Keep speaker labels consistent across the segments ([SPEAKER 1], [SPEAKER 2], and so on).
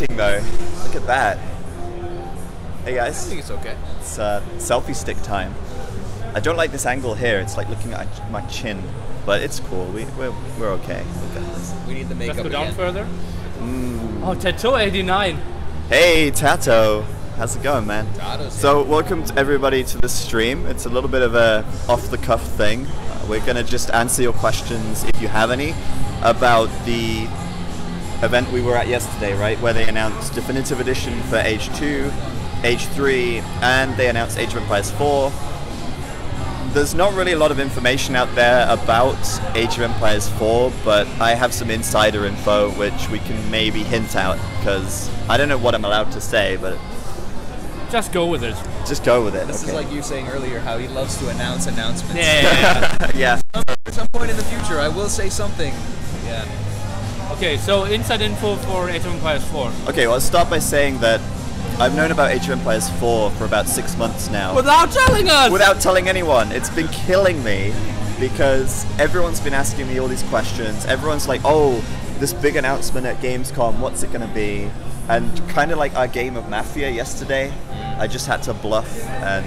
[SPEAKER 1] Though, look at that. Hey guys.
[SPEAKER 2] I think it's okay.
[SPEAKER 1] It's selfie stick time. I don't like this angle here. It's like looking at my chin, but it's cool. We're okay.
[SPEAKER 2] We need the makeup.
[SPEAKER 3] Let's go down
[SPEAKER 2] again.
[SPEAKER 3] further. Oh, Tattoo 89.
[SPEAKER 1] Hey Tato, how's it going, man? So welcome to everybody to the stream. It's a little bit of a off-the-cuff thing. We're gonna just answer your questions if you have any about the event we were at yesterday, right? Where they announced Definitive Edition for Age 2, Age 3, and they announced Age of Empires 4. There's not really a lot of information out there about Age of Empires 4, but I have some insider info which we can maybe hint out, because I don't know what I'm allowed to say, but...
[SPEAKER 3] Just go with it.
[SPEAKER 1] Just go with it.
[SPEAKER 2] This is like you saying earlier how he loves to announce announcements.
[SPEAKER 3] Yeah.
[SPEAKER 1] Yeah.
[SPEAKER 2] At some point in the future, I will say something. Yeah.
[SPEAKER 3] Okay, so inside info for Age of Empires 4.
[SPEAKER 1] Okay, well, I'll start by saying that I've known about Age of Empires 4 for about 6 months now.
[SPEAKER 3] Without telling us!
[SPEAKER 1] Without telling anyone. It's been killing me because everyone's been asking me all these questions. Everyone's like, oh, this big announcement at Gamescom, what's it going to be? And kind of like our game of Mafia yesterday, I just had to bluff, and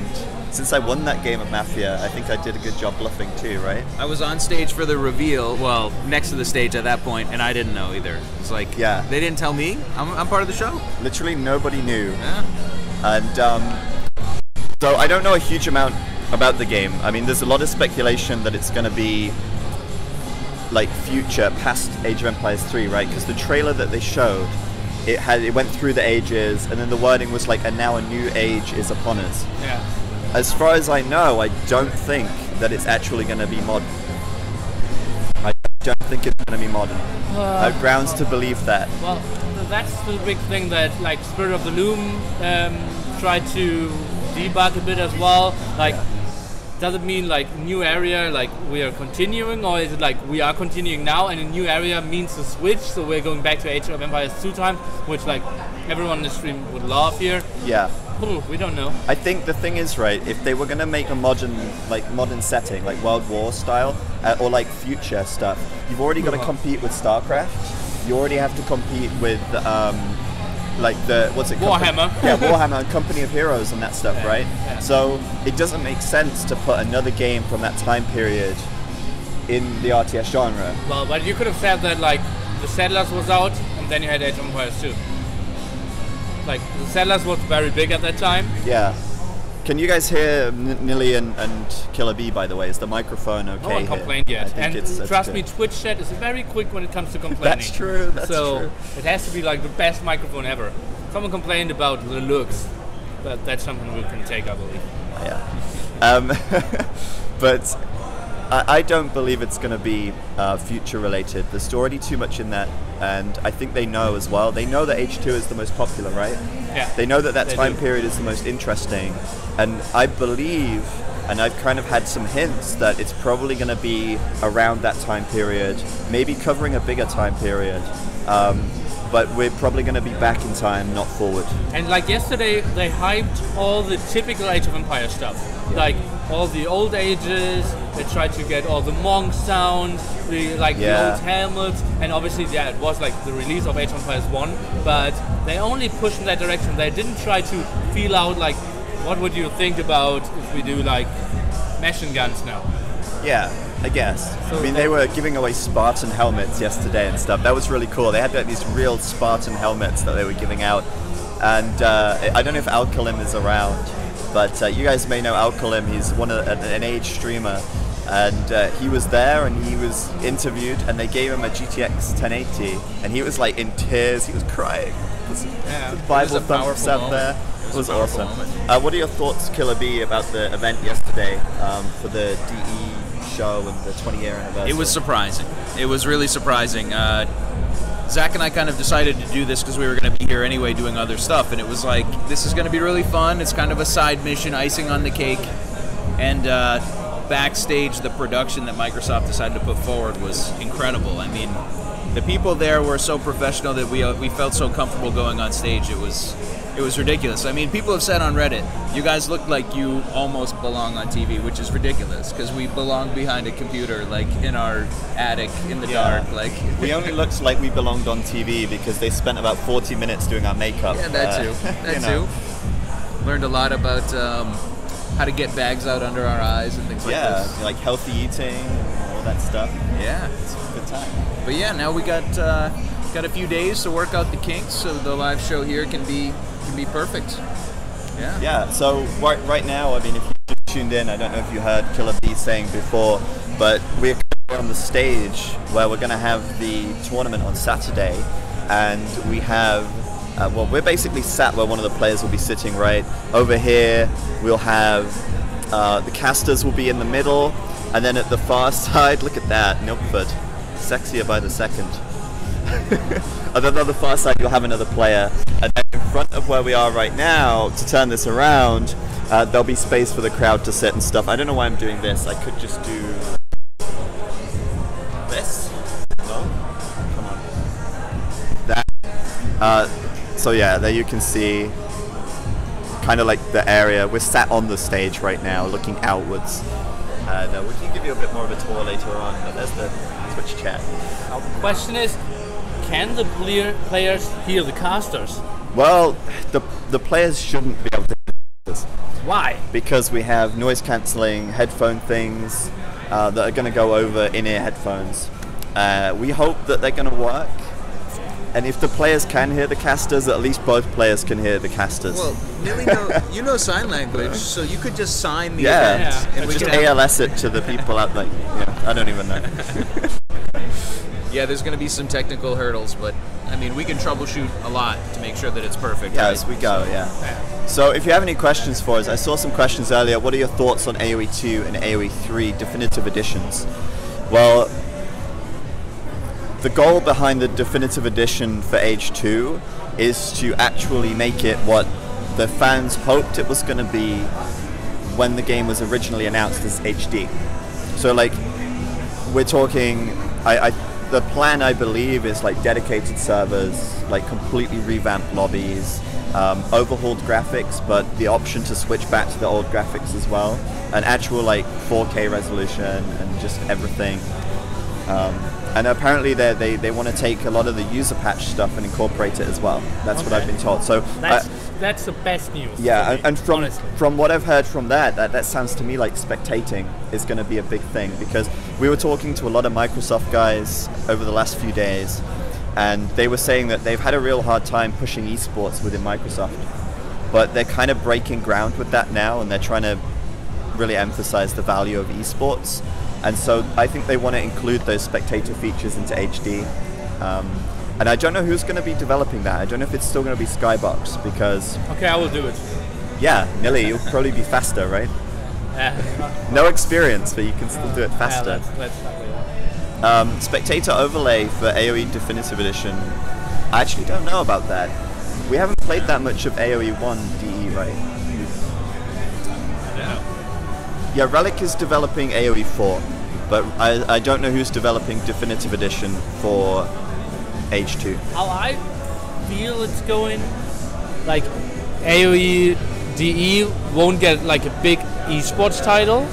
[SPEAKER 1] since I won that game of Mafia, I think I did a good job bluffing too, right?
[SPEAKER 2] I was on stage for the reveal, well, next to the stage at that point, and I didn't know either. It's like,
[SPEAKER 1] yeah,
[SPEAKER 2] they didn't tell me. I'm part of the show.
[SPEAKER 1] Literally nobody knew.
[SPEAKER 2] Yeah.
[SPEAKER 1] And so I don't know a huge amount about the game. I mean, there's a lot of speculation that it's going to be like future, past Age of Empires 3, right? Because the trailer that they showed, it went through the ages, and then the wording was like, and now a new age is upon us.
[SPEAKER 3] Yeah.
[SPEAKER 1] As far as I know, I don't think that it's actually going to be modern. I don't think it's going to be modern. I have grounds to believe that.
[SPEAKER 3] Well, that's the big thing that, like, Spirit of the Loom tried to debug a bit as well. Like, does it mean like new area, like we are continuing, or is it like we are continuing now and a new area means a switch, so we're going back to Age of Empires 2 time, which like everyone in the stream would love here?
[SPEAKER 1] Yeah.
[SPEAKER 3] Ooh, we don't know.
[SPEAKER 1] I think the thing is, right, if they were going to make a modern setting, like World War style, or like future stuff, you've already got to compete with StarCraft. You already have to compete with like the, what's it called?
[SPEAKER 3] Warhammer.
[SPEAKER 1] Yeah, Warhammer and Company of Heroes and that stuff, yeah, right? Yeah. So it doesn't make sense to put another game from that time period in the RTS genre.
[SPEAKER 3] Well, but you could have said that like the Settlers was out and then you had Age of Empires 2. Like the Settlers was very big at that time.
[SPEAKER 1] Yeah. Can you guys hear Nilly and KillerB, by the way? Is the microphone okay?
[SPEAKER 3] No one complained yet. And trust me,
[SPEAKER 1] good.
[SPEAKER 3] Twitch chat is very quick when it comes to complaining.
[SPEAKER 1] That's true, that's
[SPEAKER 3] so
[SPEAKER 1] true.
[SPEAKER 3] It has to be like the best microphone ever. Someone complained about the looks, but that's something we can take, I believe.
[SPEAKER 1] Yeah. But I don't believe it's going to be future related. There's already too much in that, and I think they know as well. They know that H2 is the most popular, right?
[SPEAKER 3] Yeah.
[SPEAKER 1] They know that that time period is the most interesting, and I believe, and I've kind of had some hints that it's probably going to be around that time period, maybe covering a bigger time period. But we're probably going to be back in time, not forward.
[SPEAKER 3] And like yesterday, they hyped all the typical Age of Empires stuff. Yeah. Like all the old ages, they tried to get all the monk sounds, the old helmets, and obviously, yeah, it was like the release of Age of Empires 1, but they only pushed in that direction. They didn't try to feel out like, what would you think about if we do like machine guns now?
[SPEAKER 1] Yeah. I guess. So I mean, they were giving away Spartan helmets yesterday and stuff. That was really cool. They had like, these real Spartan helmets that they were giving out. And I don't know if Alkalim is around, but you guys may know Alkalim. He's an Age streamer. And he was there and he was interviewed and they gave him a GTX 1080 and he was like in tears. He was crying. The Bible thumbs up there. It was awesome. What are your thoughts, KillerB, about the event yesterday for the DE show and the 20-year anniversary?
[SPEAKER 2] It was surprising. It was really surprising. Zach and I kind of decided to do this because we were going to be here anyway doing other stuff, and it was like, this is going to be really fun. It's kind of a side mission, icing on the cake. And backstage, the production that Microsoft decided to put forward was incredible. I mean, the people there were so professional that we felt so comfortable going on stage. It was It was ridiculous. I mean, people have said on Reddit, you guys look like you almost belong on TV, which is ridiculous because we belong behind a computer, like in our attic in the dark. Like
[SPEAKER 1] we only looked like we belonged on TV because they spent about 40 minutes doing our makeup.
[SPEAKER 2] Yeah, that too. That too. Learned a lot about how to get bags out under our eyes and things like this.
[SPEAKER 1] Yeah, like healthy eating, all that stuff.
[SPEAKER 2] Yeah,
[SPEAKER 1] it's a good time.
[SPEAKER 2] But yeah, now we got a few days to work out the kinks, so the live show here can be perfect. Yeah. Yeah.
[SPEAKER 1] So right now, I mean, if you just tuned in, I don't know if you heard KillerB saying before, but we're on the stage where we're going to have the tournament on Saturday, and we have. Well, we're basically sat where one of the players will be sitting right over here. We'll have the casters will be in the middle, and then at the far side, look at that, Nilpferd, sexier by the second. And then on the far side, you'll have another player, and then in front of where we are right now, to turn this around, there'll be space for the crowd to sit and stuff. I don't know why I'm doing this. I could just do this. No, come on, that. So yeah, there you can see kind of like the area. We're sat on the stage right now looking outwards. We can give you a bit more of a tour later on, but there's the Twitch chat.
[SPEAKER 3] Now the question is, can the players hear the casters?
[SPEAKER 1] Well, the players shouldn't be able to hear this.
[SPEAKER 3] Why?
[SPEAKER 1] Because we have noise cancelling headphone things that are going to go over in-ear headphones. We hope that they're going to work. And if the players can hear the casters, at least both players can hear the casters.
[SPEAKER 2] Well, Nilly, you know sign language, so you could just sign the event.
[SPEAKER 1] Yeah, and we just ALS it to the people out there. Yeah, I don't even know.
[SPEAKER 2] Yeah, there's going to be some technical hurdles, but I mean, we can troubleshoot a lot to make sure that it's perfect.
[SPEAKER 1] Yeah, as we go, yeah. So if you have any questions for us, I saw some questions earlier. What are your thoughts on AoE 2 and AoE 3 definitive editions? Well, the goal behind the definitive edition for Age 2 is to actually make it what the fans hoped it was going to be when the game was originally announced as HD. So like, we're talking, the plan I believe is like dedicated servers, like completely revamped lobbies, overhauled graphics, but the option to switch back to the old graphics as well, an actual like 4K resolution and just everything. And apparently they want to take a lot of the user patch stuff and incorporate it as well. That's what I've been told. So
[SPEAKER 3] that's the best news.
[SPEAKER 1] Yeah, and from what I've heard from that sounds to me like spectating is going to be a big thing, because we were talking to a lot of Microsoft guys over the last few days, and they were saying that they've had a real hard time pushing esports within Microsoft, but they're kind of breaking ground with that now, and they're trying to really emphasize the value of esports. And so I think they want to include those spectator features into HD. And I don't know who's going to be developing that. I don't know if it's still going to be Skybox, because... Okay,
[SPEAKER 3] I will do it.
[SPEAKER 1] Yeah, Nilly, you'll probably be faster, right? No experience, but you can still do it faster.
[SPEAKER 3] Let's
[SPEAKER 1] spectator overlay for AoE Definitive Edition. I actually don't know about that. We haven't played that much of AoE 1 DE, right? Yeah, Relic is developing AoE4, but I don't know who's developing Definitive Edition for Age 2.
[SPEAKER 3] How I feel it's going, like AoE DE won't get like a big esports title.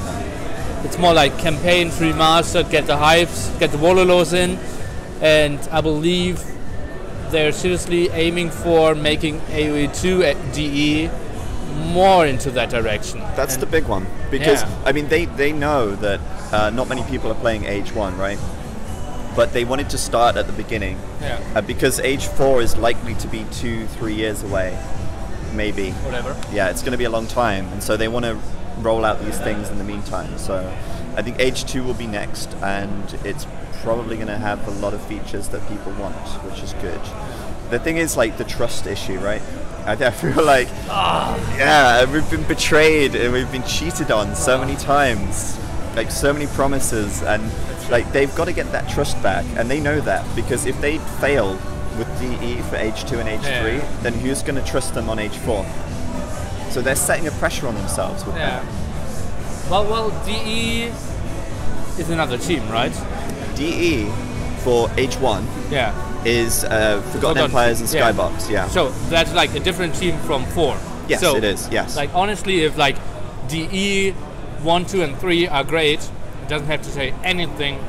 [SPEAKER 3] It's more like campaign, remastered, get the hypes, get the Wololos in, and I believe they're seriously aiming for making AoE 2 DE more into that direction.
[SPEAKER 1] That's the big one, because I mean they know that not many people are playing Age 1, right? But they wanted to start at the beginning, because Age 4 is likely to be 2-3 years away, maybe.
[SPEAKER 3] Whatever.
[SPEAKER 1] Yeah, it's going to be a long time, and so they want to roll out these things in the meantime. So I think Age 2 will be next, and it's probably going to have a lot of features that people want, which is good. The thing is like the trust issue, right? I feel like, yeah, we've been betrayed and we've been cheated on so many times, like so many promises, and like they've got to get that trust back, and they know that, because if they fail with DE for Age 2 and Age 3, then who's going to trust them on Age 4? So they're setting a pressure on themselves with that.
[SPEAKER 3] Well, DE is another team, right?
[SPEAKER 1] DE for Age 1.
[SPEAKER 3] Yeah.
[SPEAKER 1] is Forgotten Empires and Skybox. Yeah.
[SPEAKER 3] So that's like a different team from 4.
[SPEAKER 1] Yes,
[SPEAKER 3] so,
[SPEAKER 1] it is. Yes.
[SPEAKER 3] Like honestly, if like DE 1, 2, and 3 are great, it doesn't have to say anything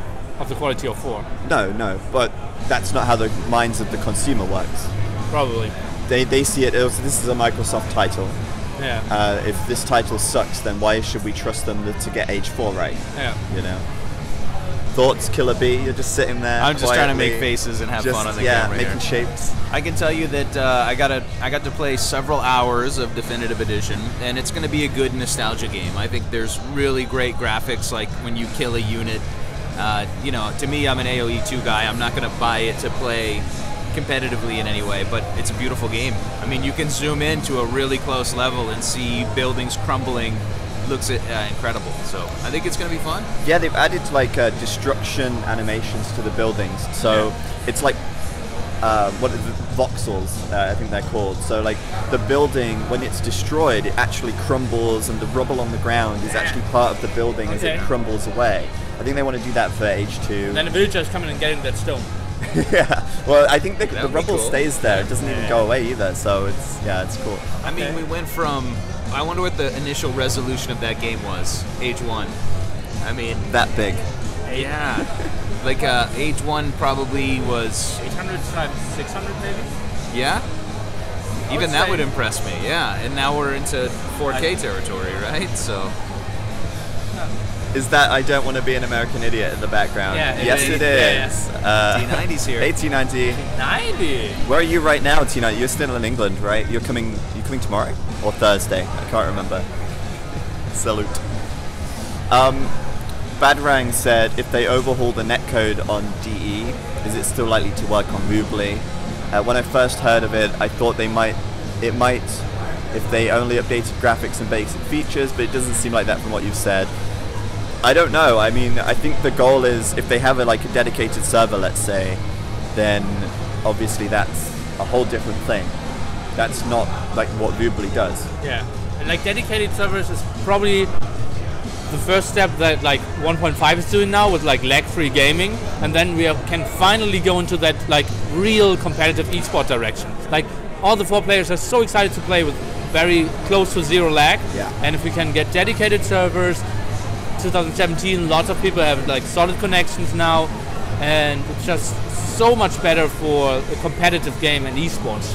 [SPEAKER 3] of the quality of 4.
[SPEAKER 1] No, but that's not how the minds of the consumer works.
[SPEAKER 3] Probably.
[SPEAKER 1] They see it as this is a Microsoft title.
[SPEAKER 3] Yeah.
[SPEAKER 1] If this title sucks, then why should we trust them to get Age 4 right?
[SPEAKER 3] Yeah.
[SPEAKER 1] You know. Thoughts, KillerB? You're just sitting there.
[SPEAKER 2] I'm just
[SPEAKER 1] quietly,
[SPEAKER 2] trying to make faces and have fun on the camera.
[SPEAKER 1] making shapes.
[SPEAKER 2] I can tell you that I got to play several hours of Definitive Edition, and it's going to be a good nostalgia game. I think there's really great graphics, like when you kill a unit. You know, to me, I'm an AoE2 guy. I'm not going to buy it to play competitively in any way, but it's a beautiful game. I mean, you can zoom in to a really close level and see buildings crumbling. Looks incredible, so I think it's going to be fun.
[SPEAKER 1] Yeah, they've added like destruction animations to the buildings, so it's like what are the voxels, I think they're called. So like the building, when it's destroyed, it actually crumbles, and the rubble on the ground is actually part of the building as it crumbles away. I think they want to do that for Age 2.
[SPEAKER 3] And then the villagers coming and getting that stone.
[SPEAKER 1] Yeah, well, I think the rubble
[SPEAKER 2] cool.
[SPEAKER 1] stays there. It doesn't even go away either, so it's cool.
[SPEAKER 2] I mean, we went from... I wonder what the initial resolution of that game was, Age 1. I mean...
[SPEAKER 1] That big.
[SPEAKER 2] Yeah. Like, Age 1 probably was...
[SPEAKER 3] 800 times 600 maybe?
[SPEAKER 2] Yeah? Even that would impress me, yeah. And now we're into 4K territory, right? So...
[SPEAKER 1] Is that I Don't Want to Be an American Idiot in the background?
[SPEAKER 3] Yeah,
[SPEAKER 1] yes, it is.
[SPEAKER 2] T90's here.
[SPEAKER 1] Hey, T90.
[SPEAKER 3] 90.
[SPEAKER 1] Where are you right now, T90? You're still in England, right? You're coming tomorrow or Thursday? I can't remember. Salute. Badrang said, if they overhaul the netcode on DE, is it still likely to work on Moobly? When I first heard of it, I thought it might, if they only updated graphics and basic features, but it doesn't seem like that from what you've said. I don't know. I mean, I think the goal is if they have a dedicated server, let's say, then obviously that's a whole different thing. That's not like what Moobly does.
[SPEAKER 3] Yeah, and like dedicated servers is probably the first step that like 1.5 is doing now with like lag-free gaming, and then we can finally go into that like real competitive esport direction. Like all the 4 players are so excited to play with very close to zero lag, and if we can get dedicated servers. 2017, lots of people have like solid connections now, and it's just so much better for a competitive game and esports.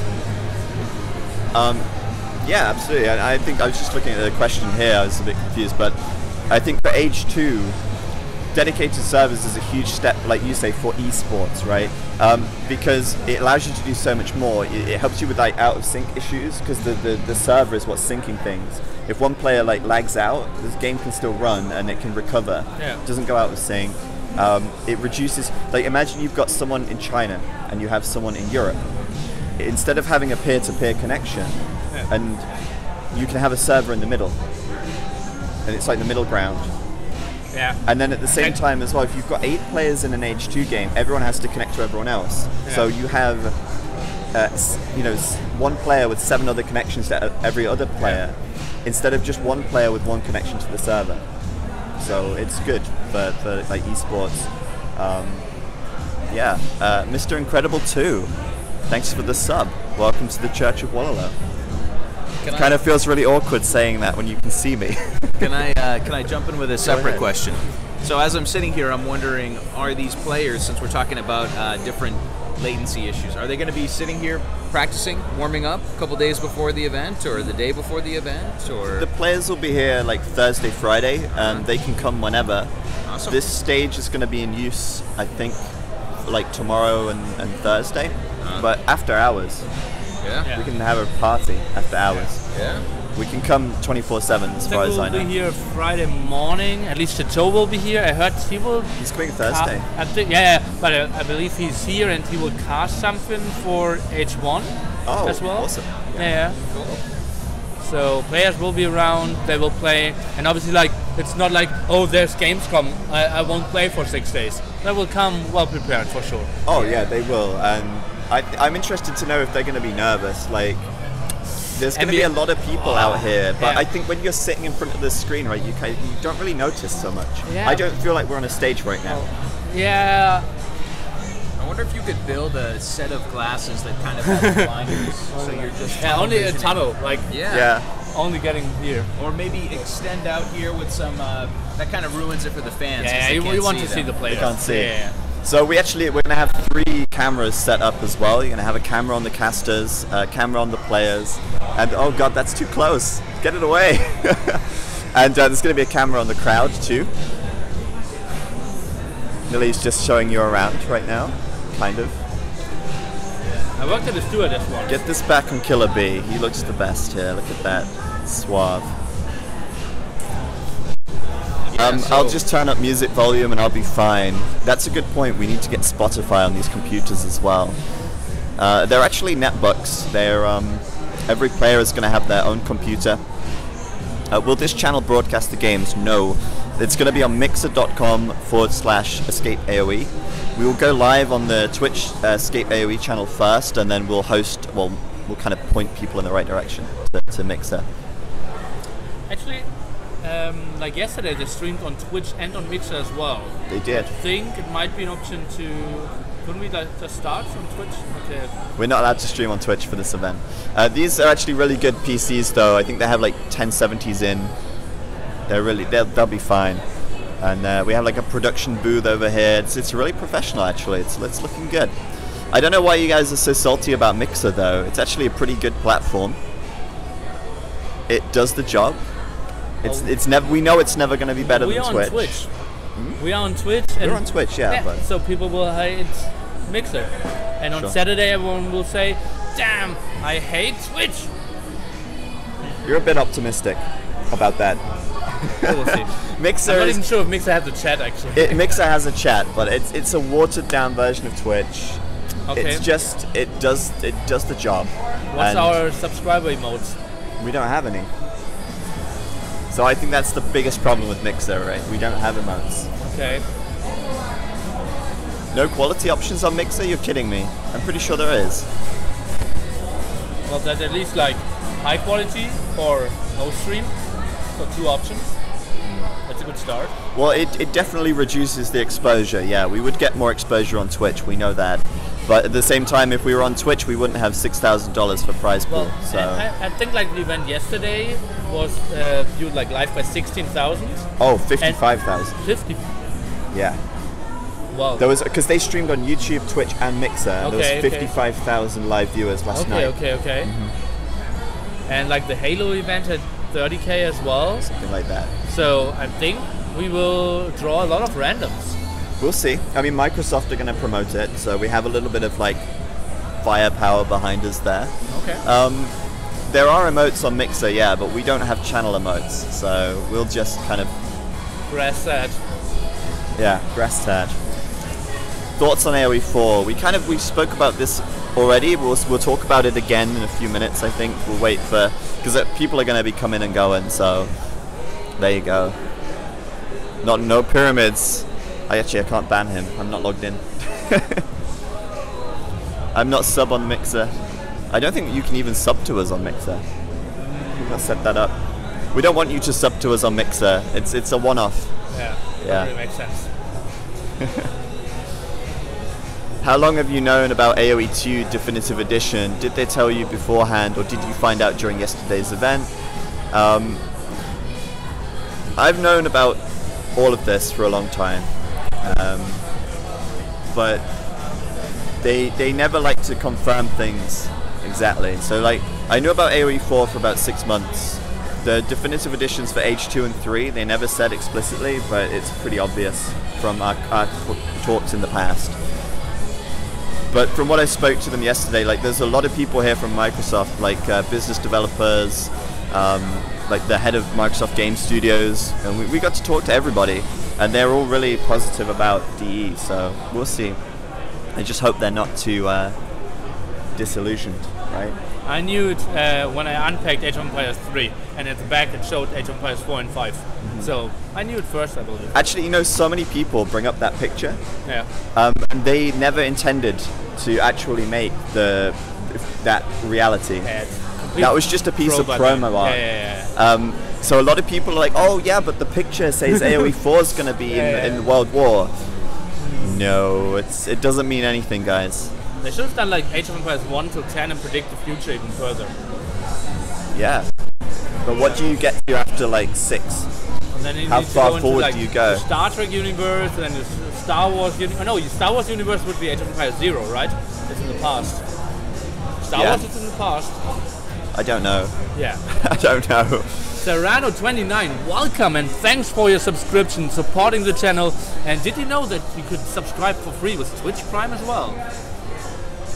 [SPEAKER 1] Yeah, absolutely. I think I was just looking at the question here. I was a bit confused, but I think for Age 2, dedicated servers is a huge step, like you say, for esports, right? Because it allows you to do so much more. It helps you with like out of sync issues, because the server is what's syncing things. If one player like lags out, this game can still run and it can recover. It doesn't go out of sync. It reduces, like imagine you've got someone in China and you have someone in Europe. Instead of having a peer-to-peer connection, and you can have a server in the middle, and it's like the middle ground.
[SPEAKER 3] Yeah.
[SPEAKER 1] And then at the same time as well, if you've got 8 players in an Age 2 game, everyone has to connect to everyone else. So you have, one player with 7 other connections to every other player, instead of just one player with one connection to the server. So it's good for like esports. Mr. Incredible 2, thanks for the sub. Welcome to the Church of Wallaloo. Kind of feels really awkward saying that when you can see me.
[SPEAKER 2] Can I jump in with a separate question? So as I'm sitting here, I'm wondering, are these players, since we're talking about different latency issues, are they going to be sitting here practicing, warming up a couple days before the event, or the day before the event, or?
[SPEAKER 1] The players will be here like Thursday, Friday. They can come whenever. Awesome. This stage is going to be in use, I think, like tomorrow and Thursday, but after hours.
[SPEAKER 2] Yeah.
[SPEAKER 1] We can have a party after hours.
[SPEAKER 2] Yeah.
[SPEAKER 1] We can come 24/7 as far as I know.
[SPEAKER 3] We'll be here Friday morning. At least Chateau will be here. I heard he will.
[SPEAKER 1] He's coming Thursday.
[SPEAKER 3] I think, but I believe he's here and he will cast something for H1 as well.
[SPEAKER 1] Awesome.
[SPEAKER 3] Yeah. Cool. So players will be around. They will play, and obviously, like it's not like there's Gamescom. I won't play for 6 days. They will come well prepared for sure.
[SPEAKER 1] Oh yeah, they will. And I'm interested to know if they're going to be nervous. Like, there's going to be a lot of people out here, but I think when you're sitting in front of the screen, right, you don't really notice so much. I don't feel like we're on a stage right now.
[SPEAKER 3] Yeah.
[SPEAKER 2] wonder if you could build a set of glasses that kind of have blinders, so you're just
[SPEAKER 3] only a tunnel, like only getting here,
[SPEAKER 2] or maybe extend out here with some. That kind of ruins it for the fans.
[SPEAKER 3] Yeah, we want to see the players.
[SPEAKER 1] They can't see.
[SPEAKER 3] Yeah.
[SPEAKER 1] So we're going to have 3 cameras set up as well. You're going to have a camera on the casters, a camera on the players, and oh god, that's too close. Get it away. And there's going to be a camera on the crowd too. Millie's just showing you around right now, kind of.
[SPEAKER 3] I worked at the stewardess once.
[SPEAKER 1] Get this back on KillerB. He looks the best here. Look at that. Suave. I'll just turn up music volume and I'll be fine. That's a good point. We need to get Spotify on these computers as well. They're actually netbooks. They're every player is going to have their own computer. Will this channel broadcast the games? No. It's going to be on mixer.com/escapeaoe. We will go live on the Twitch Escape AoE channel first, and then we'll host. Well, we'll kind of point people in the right direction to Mixer.
[SPEAKER 3] Actually, like yesterday, they streamed on Twitch and on Mixer as well.
[SPEAKER 1] They did.
[SPEAKER 3] I think it might be an option to. Couldn't we just start from Twitch? Okay.
[SPEAKER 1] We're not allowed to stream on Twitch for this event. These are actually really good PCs, though. I think they have like 1070s in. They'll be fine. And we have like a production booth over here. It's really professional, actually. It's looking good. I don't know why you guys are so salty about Mixer, though. It's actually a pretty good platform. It does the job. It's never. We know it's never going to be better than Twitch.
[SPEAKER 3] We are on Twitch. We are on Twitch.
[SPEAKER 1] We're on Twitch, yeah. But
[SPEAKER 3] so people will hate Mixer, and on Saturday everyone will say, "Damn, I hate Twitch."
[SPEAKER 1] You're a bit optimistic about that.
[SPEAKER 3] We'll see.
[SPEAKER 1] Mixer.
[SPEAKER 3] I'm not even sure if Mixer has a chat actually.
[SPEAKER 1] Mixer has a chat, but it's a watered down version of Twitch.
[SPEAKER 3] Okay.
[SPEAKER 1] It's just it does the job.
[SPEAKER 3] What's our subscriber emotes?
[SPEAKER 1] We don't have any. So I think that's the biggest problem with Mixer, right? We don't have emotes.
[SPEAKER 3] Okay.
[SPEAKER 1] No quality options on Mixer? You're kidding me. I'm pretty sure there is.
[SPEAKER 3] Well, there's at least like high quality or no stream. So 2 options. That's a good start.
[SPEAKER 1] Well, it definitely reduces the exposure. Yeah, we would get more exposure on Twitch. We know that. But at the same time, if we were on Twitch, we wouldn't have $6,000 for prize pool.
[SPEAKER 3] Well,
[SPEAKER 1] so
[SPEAKER 3] I think like the event yesterday was viewed like live by 16,000.
[SPEAKER 1] Oh, 55,000.
[SPEAKER 3] 50.
[SPEAKER 1] Yeah.
[SPEAKER 3] Wow.
[SPEAKER 1] There was because they streamed on YouTube, Twitch, and Mixer. And there was 55,000 live viewers last night.
[SPEAKER 3] Okay. Mm-hmm. And like the Halo event had 30K as well.
[SPEAKER 1] Something like that.
[SPEAKER 3] So I think we will draw a lot of randoms.
[SPEAKER 1] We'll see. I mean, Microsoft are going to promote it, so we have a little bit of like firepower behind us there.
[SPEAKER 3] Okay.
[SPEAKER 1] There are emotes on Mixer, yeah, but we don't have channel emotes, so we'll just kind of
[SPEAKER 3] grass sad.
[SPEAKER 1] Yeah, grass tad. Thoughts on AoE4? We spoke about this already. We'll talk about it again in a few minutes. I think we'll wait for because people are going to be coming and going. So there you go. No pyramids. I can't ban him. I'm not logged in. I'm not sub on Mixer. I don't think you can even sub to us on Mixer. I'll set that up. We don't want you to sub to us on Mixer. It's a one-off.
[SPEAKER 3] Yeah. That really makes sense.
[SPEAKER 1] How long have you known about AoE2 Definitive Edition? Did they tell you beforehand, or did you find out during yesterday's event? I've known about all of this for a long time, but they never like to confirm things exactly. So like, I knew about AoE4 for about 6 months. The definitive editions for H2 and 3, they never said explicitly, but it's pretty obvious from our talks in the past. But from what I spoke to them yesterday, like there's a lot of people here from Microsoft, like business developers, like the head of Microsoft Game Studios, and we got to talk to everybody, and they're all really positive about DE, so we'll see. I just hope they're not too disillusioned, right?
[SPEAKER 3] I knew it when I unpacked Age of Empires 3, and at the back it showed Age of Empires 4 and 5. Mm-hmm. So I knew it first, I believe. Actually,
[SPEAKER 1] you know, so many people bring up that picture.
[SPEAKER 3] Yeah.
[SPEAKER 1] And they never intended to actually make that reality.
[SPEAKER 3] Yeah,
[SPEAKER 1] that was just a piece of promo art.
[SPEAKER 3] Yeah.
[SPEAKER 1] So a lot of people are like, oh yeah, but the picture says AoE4 is going to be in World War. No, it doesn't mean anything, guys.
[SPEAKER 3] They should have done like Age of Empires 1 till 10 and predict the future even further.
[SPEAKER 1] Yeah. But what do you get to after like 6?
[SPEAKER 3] And then
[SPEAKER 1] How far forward
[SPEAKER 3] like,
[SPEAKER 1] do you go?
[SPEAKER 3] The Star Trek universe, and then the Star Wars universe. Oh, no, Star Wars universe would be Age of Empires 0, right? It's in the past. Star Wars is in the past.
[SPEAKER 1] I don't know.
[SPEAKER 3] Yeah.
[SPEAKER 1] I don't know.
[SPEAKER 3] Serrano29, welcome and thanks for your subscription, supporting the channel. And did you know that you could subscribe for free with Twitch Prime as well?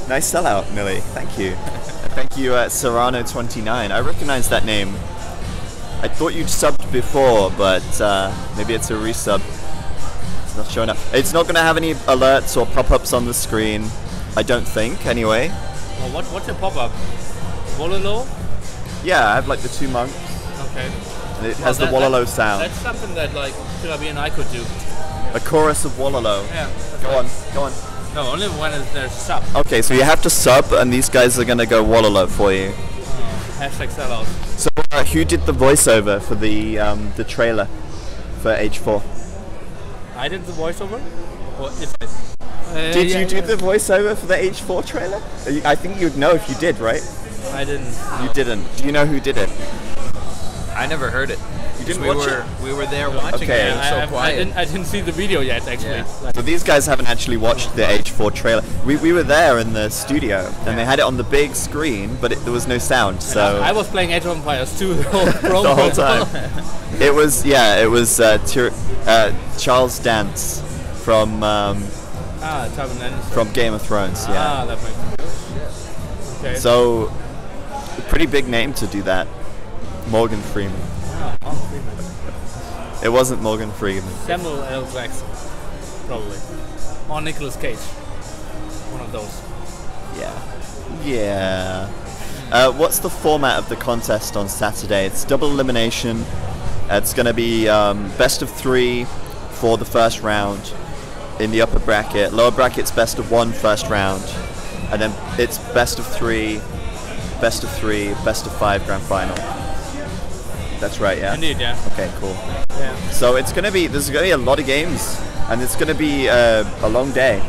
[SPEAKER 1] Nice sellout, Millie. Thank you. Thank you, Serrano29. I recognize that name. I thought you'd subbed before, but maybe it's a resub. It's not showing up. It's not going to have any alerts or pop-ups on the screen. I don't think, anyway.
[SPEAKER 3] Well, what's your pop-up? Wololo?
[SPEAKER 1] Yeah, I have like the 2 monks.
[SPEAKER 3] Okay.
[SPEAKER 1] And it has the Wololo sound.
[SPEAKER 3] That's something that like KillerB and I could do.
[SPEAKER 1] A chorus of Wololo.
[SPEAKER 3] Yeah.
[SPEAKER 1] Go on.
[SPEAKER 3] No, only when there's sub.
[SPEAKER 1] Okay, so you have to sub, and these guys are gonna go Wololo for you.
[SPEAKER 3] Hashtag sellout.
[SPEAKER 1] So who did the voiceover for the trailer for H4?
[SPEAKER 3] I did the voiceover.
[SPEAKER 1] Did you do the voiceover for the H4 trailer? I think you'd know if you did, right?
[SPEAKER 3] I didn't. No.
[SPEAKER 1] You didn't. Do you know who did it?
[SPEAKER 2] I never heard it.
[SPEAKER 1] You didn't watch it?
[SPEAKER 2] We were there watching
[SPEAKER 1] Okay.
[SPEAKER 2] it. It was so quiet.
[SPEAKER 3] I didn't see the video yet, actually.
[SPEAKER 2] Yeah.
[SPEAKER 1] So these guys haven't actually watched the H4 trailer. We were there in the studio, and they had it on the big screen, but there was no sound. So
[SPEAKER 3] I was playing Age of Empires 2 the whole promo.
[SPEAKER 1] the whole time. It was Charles Dance from Game of Thrones. Yeah.
[SPEAKER 3] That makes sense. Okay.
[SPEAKER 1] So pretty big name to do that. Morgan Freeman.
[SPEAKER 3] Freeman.
[SPEAKER 1] It wasn't Morgan Freeman.
[SPEAKER 3] Samuel L. Jackson, probably. Or Nicolas Cage. One of those.
[SPEAKER 1] Yeah. What's the format of the contest on Saturday? It's double elimination. It's going to be best of 3 for the first round in the upper bracket. Lower bracket's best of 1 first round. And then it's best of 3, best of 5 grand final. That's right, yeah?
[SPEAKER 3] Indeed, yeah.
[SPEAKER 1] Okay, cool.
[SPEAKER 3] Yeah.
[SPEAKER 1] So there's gonna be a lot of games, and it's gonna be a long day.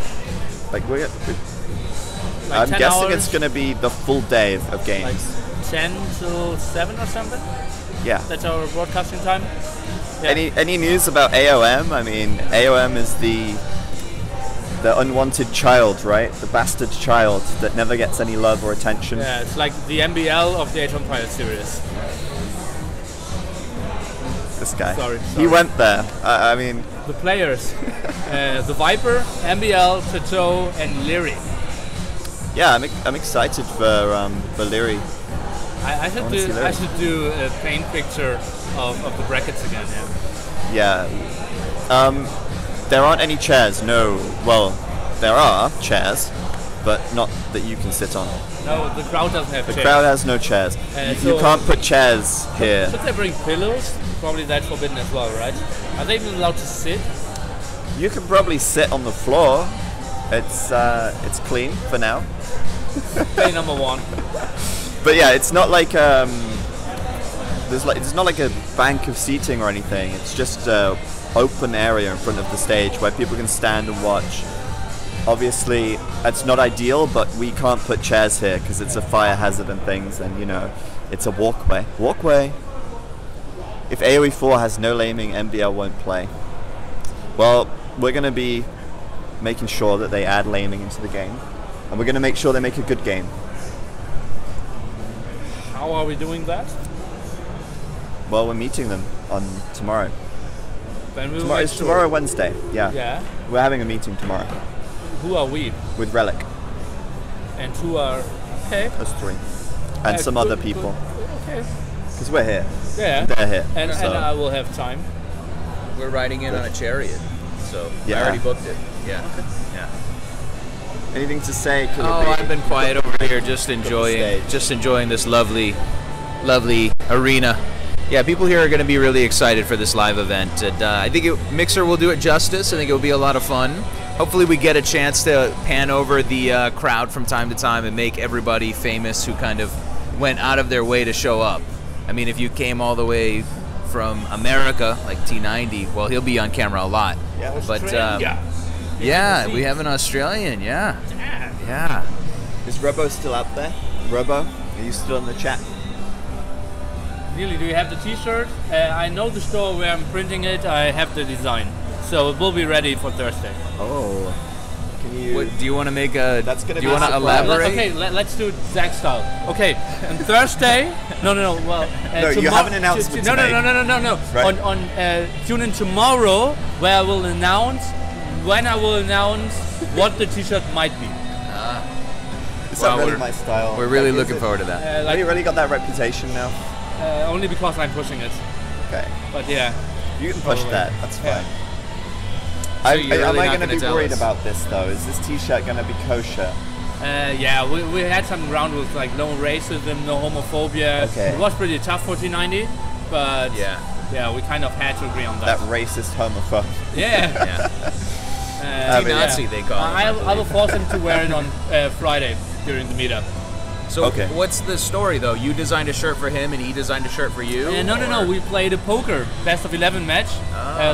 [SPEAKER 1] I'm guessing it's gonna be the full day of games.
[SPEAKER 3] Like 10 till 7 or something?
[SPEAKER 1] Yeah.
[SPEAKER 3] That's our broadcasting time? Yeah.
[SPEAKER 1] Any news about AOM? I mean, AOM is the unwanted child, right? The bastard child that never gets any love or attention.
[SPEAKER 3] Yeah, it's like the MBL of the Age of Empires series.
[SPEAKER 1] This guy.
[SPEAKER 3] Sorry.
[SPEAKER 1] He went there. I mean...
[SPEAKER 3] The players. The Viper, MBL, Chateau, and Leary.
[SPEAKER 1] Yeah, I'm excited for Leary.
[SPEAKER 3] I should do a paint picture of the brackets again,
[SPEAKER 1] Yeah. There aren't any chairs, no. Well, there are chairs, but not that you can sit on.
[SPEAKER 3] No, the crowd doesn't have chairs.
[SPEAKER 1] The crowd has no chairs. You can't put chairs here.
[SPEAKER 3] Should they bring pillows? Probably that's forbidden as well, right? Are they even allowed to sit?
[SPEAKER 1] You can probably sit on the floor. It's clean for now.
[SPEAKER 3] Play number 1.
[SPEAKER 1] But yeah, it's not like it's not like a bank of seating or anything. It's just an open area in front of the stage where people can stand and watch. Obviously, it's not ideal, but we can't put chairs here because it's a fire hazard and things, and it's a walkway. If AoE4 has no laming, MBL won't play. Well, we're going to be making sure that they add laming into the game, and we're going to make sure they make a good game.
[SPEAKER 3] How are we doing that?
[SPEAKER 1] Well, we're meeting them on tomorrow.
[SPEAKER 3] It's
[SPEAKER 1] tomorrow Wednesday. Yeah. We're having a meeting tomorrow.
[SPEAKER 3] Who are we?
[SPEAKER 1] With Relic.
[SPEAKER 3] And who are... Okay.
[SPEAKER 1] Us 3. And some other people.
[SPEAKER 3] Okay.
[SPEAKER 1] Because we're here.
[SPEAKER 3] Yeah.
[SPEAKER 1] They're here.
[SPEAKER 3] And I will have time.
[SPEAKER 2] We're riding in on a chariot, so I already booked it. Yeah. Okay. Yeah.
[SPEAKER 1] Anything to say?
[SPEAKER 2] I've been quiet over here, just enjoying this lovely arena. Yeah, people here are going to be really excited for this live event, and I think Mixer will do it justice. I think it will be a lot of fun. Hopefully we get a chance to pan over the crowd from time to time and make everybody famous who kind of went out of their way to show up. I mean, if you came all the way from America, like T90, well, he'll be on camera a lot.
[SPEAKER 1] Yeah,
[SPEAKER 2] but Yeah, we have an Australian. Yeah. Yeah.
[SPEAKER 1] Is Robo still out there? Robo, are you still in the chat?
[SPEAKER 3] Really, do you have the T-shirt? I know the store where I'm printing it. I have the design, so it will be ready for Thursday.
[SPEAKER 1] Oh. Can you?
[SPEAKER 2] Do you want to make a?
[SPEAKER 1] That's gonna.
[SPEAKER 2] Do you want to elaborate?
[SPEAKER 3] Okay, let's do it Zach style. Okay, on Thursday. No. Well,
[SPEAKER 1] no, you have an announcement to make.
[SPEAKER 3] No.
[SPEAKER 1] Right.
[SPEAKER 3] On tune in tomorrow, where I will announce what the T-shirt might be.
[SPEAKER 1] Is that really my style?
[SPEAKER 2] We're really looking forward to that.
[SPEAKER 1] Have you really got that reputation now?
[SPEAKER 3] Only because I'm pushing it.
[SPEAKER 1] Okay.
[SPEAKER 3] But yeah.
[SPEAKER 1] You can push that. That's fine.
[SPEAKER 3] Yeah.
[SPEAKER 1] Am I going to be worried about this though? Is this T-shirt going to be kosher?
[SPEAKER 3] Yeah, we had some ground with like no racism, no homophobia.
[SPEAKER 1] Okay.
[SPEAKER 3] It was pretty tough for T90, but yeah, we kind of had to agree on that.
[SPEAKER 1] That racist homophobe.
[SPEAKER 3] Yeah.
[SPEAKER 2] Nazi, they call it.
[SPEAKER 3] I will force him to wear it on Friday during the meetup.
[SPEAKER 2] So what's the story though? You designed a shirt for him and he designed a shirt for you?
[SPEAKER 3] No. We played a poker best of 11 match,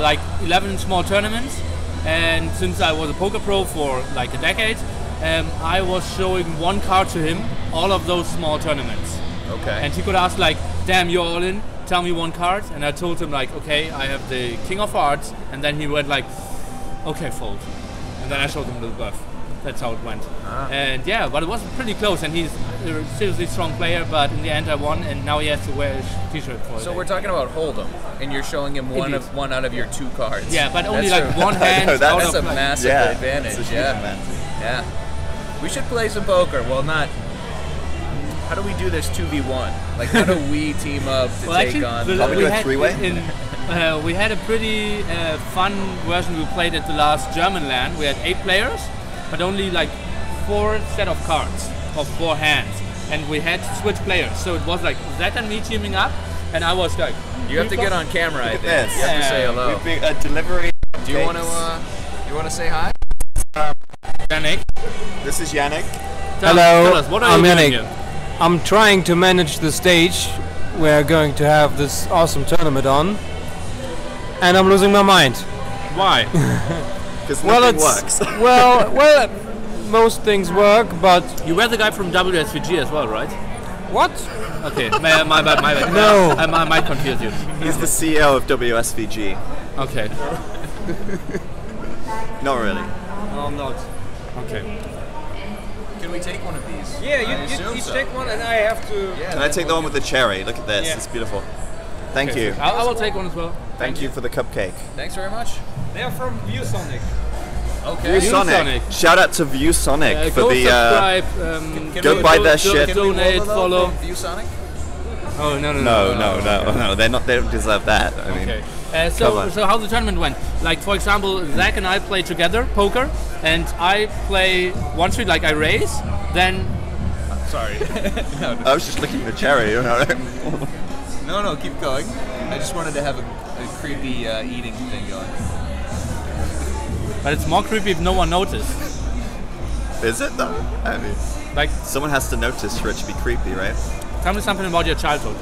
[SPEAKER 3] like 11 small tournaments. And since I was a poker pro for like a decade, I was showing one card to him, all of those small tournaments.
[SPEAKER 2] Okay.
[SPEAKER 3] And he could ask like, damn, you're all in, tell me one card. And I told him like, okay, I have the King of Hearts. And then he went like, okay, fold. And then I showed him the bluff. That's how it went. And yeah, but it was pretty close, and he's a seriously strong player, but in the end I won, and now he has to wear a T-shirt for it.
[SPEAKER 2] So we're talking about Hold'em, and you're showing him one out of your 2 cards.
[SPEAKER 3] Yeah, but only like one hand.
[SPEAKER 2] That's a massive advantage.
[SPEAKER 1] That's a huge advantage.
[SPEAKER 2] Yeah. We should play some poker. Well, not... How do we do this 2v1? Like, how do we team up to take on...
[SPEAKER 1] Probably do a 3-way?
[SPEAKER 3] We had a pretty fun version we played at the last German LAN. We had 8 players, but only like 4 set of cards of 4 hands, and we had to switch players. So it was like Zach and me teaming up, and I was like,
[SPEAKER 2] you have to get on camera. I think.
[SPEAKER 1] This.
[SPEAKER 2] You have to say hello.
[SPEAKER 1] A delivery.
[SPEAKER 2] Do you want to say hi?
[SPEAKER 3] Yannick.
[SPEAKER 1] This is Yannick.
[SPEAKER 3] Tell us, what are you doing
[SPEAKER 4] Yannick.
[SPEAKER 3] here?
[SPEAKER 4] I'm trying to manage the stage we're going to have this awesome tournament on, and I'm losing my mind.
[SPEAKER 3] Why?
[SPEAKER 1] Because nothing works.
[SPEAKER 4] well, most things work, but
[SPEAKER 3] You were the guy from WSVG as well, right?
[SPEAKER 4] what?
[SPEAKER 3] Okay, my bad.
[SPEAKER 4] No.
[SPEAKER 3] I might confuse you.
[SPEAKER 1] He's the CEO of WSVG.
[SPEAKER 3] Okay.
[SPEAKER 1] Not really.
[SPEAKER 3] No, I'm not. Okay.
[SPEAKER 2] Can we take one of these?
[SPEAKER 4] Yeah, you take one, and I have to.
[SPEAKER 2] Yeah,
[SPEAKER 1] Can I take the one with the cherry? Look at this.
[SPEAKER 4] Yeah.
[SPEAKER 1] It's beautiful. Thank you.
[SPEAKER 3] I will take one as well.
[SPEAKER 1] Thank you for the cupcake.
[SPEAKER 2] Thanks very much.
[SPEAKER 4] They are from ViewSonic.
[SPEAKER 2] Okay.
[SPEAKER 1] ViewSonic. Shout out to ViewSonic for
[SPEAKER 3] Go
[SPEAKER 1] the.
[SPEAKER 3] subscribe.
[SPEAKER 1] Go buy their shit.
[SPEAKER 2] Can we
[SPEAKER 3] Donate,
[SPEAKER 2] follow
[SPEAKER 3] follow.
[SPEAKER 2] from ViewSonic?
[SPEAKER 3] Oh no.
[SPEAKER 1] No. They're not. They don't deserve that. I mean.
[SPEAKER 3] Okay. So how the tournament went? Like for example, Zach and I play together poker, and I play one street like I raise, then. Sorry.
[SPEAKER 1] I was just licking the cherry. You know.
[SPEAKER 2] No, keep going. I just wanted to have a creepy eating thing going.
[SPEAKER 3] But it's more creepy if no one noticed.
[SPEAKER 1] Is it though? I mean,
[SPEAKER 3] Like,
[SPEAKER 1] someone has to notice for it to be creepy, right?
[SPEAKER 3] tell me something about your childhood.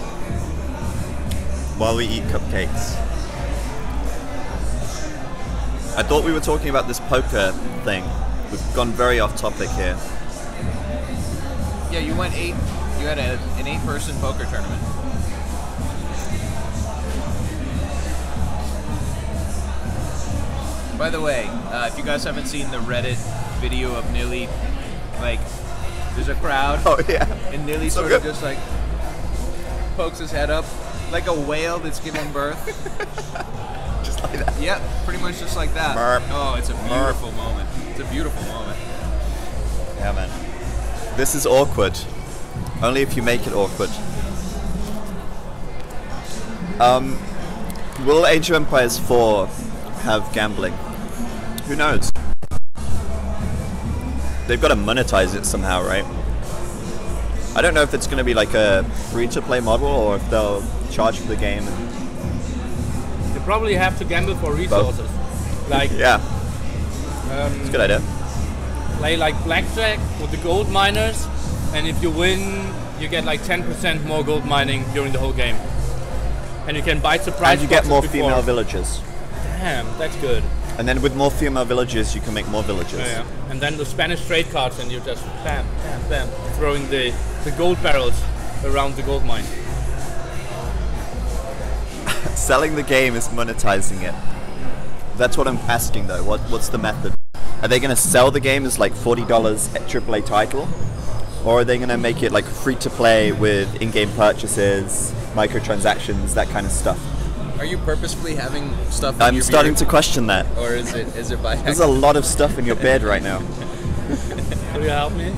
[SPEAKER 1] While we eat cupcakes. I thought we were talking about this poker thing. We've gone very off topic here.
[SPEAKER 2] Yeah, you went 8. You had an 8-person poker tournament. By the way, if you guys haven't seen the Reddit video of Nilly, like, there's a crowd,
[SPEAKER 1] Oh yeah.
[SPEAKER 2] and Nilly
[SPEAKER 1] So
[SPEAKER 2] sort of
[SPEAKER 1] good.
[SPEAKER 2] just like pokes his head up like a whale that's giving birth.
[SPEAKER 1] Just like that.
[SPEAKER 2] Yeah, pretty much just like that.
[SPEAKER 1] Merp.
[SPEAKER 2] Oh, it's a beautiful moment. It's a beautiful moment.
[SPEAKER 1] Yeah, man. This is awkward. Only if you make it awkward. Will Age of Empires 4 have gambling? Who knows? They've got to monetize it somehow, right? I don't know if it's going to be like a free-to-play model or if they'll charge for the game.
[SPEAKER 3] You probably have to gamble for resources. Like,
[SPEAKER 1] Yeah, it's a good idea.
[SPEAKER 3] play like blackjack with the gold miners, and if you win, you get like 10% more gold mining during the whole game. And you can buy surprise
[SPEAKER 1] And you get
[SPEAKER 3] boxes
[SPEAKER 1] more
[SPEAKER 3] before.
[SPEAKER 1] female villagers.
[SPEAKER 3] Damn, that's good.
[SPEAKER 1] And then with more female villagers, you can make more villages.
[SPEAKER 3] Yeah. And then the Spanish trade cards, and you just bam, bam, bam, throwing the gold barrels around the gold mine.
[SPEAKER 1] Selling the game is monetizing it. That's what I'm asking though. What's the method? Are they going to sell the game as like $40 AAA title? Or are they going to make it like free to play with in-game purchases, microtransactions, that kind of stuff?
[SPEAKER 2] Are you purposefully having stuff in
[SPEAKER 1] I'm
[SPEAKER 2] your
[SPEAKER 1] starting
[SPEAKER 2] beard?
[SPEAKER 1] to question that.
[SPEAKER 2] Or is it by
[SPEAKER 1] There's a lot of stuff in your beard right now.
[SPEAKER 3] Will you help me?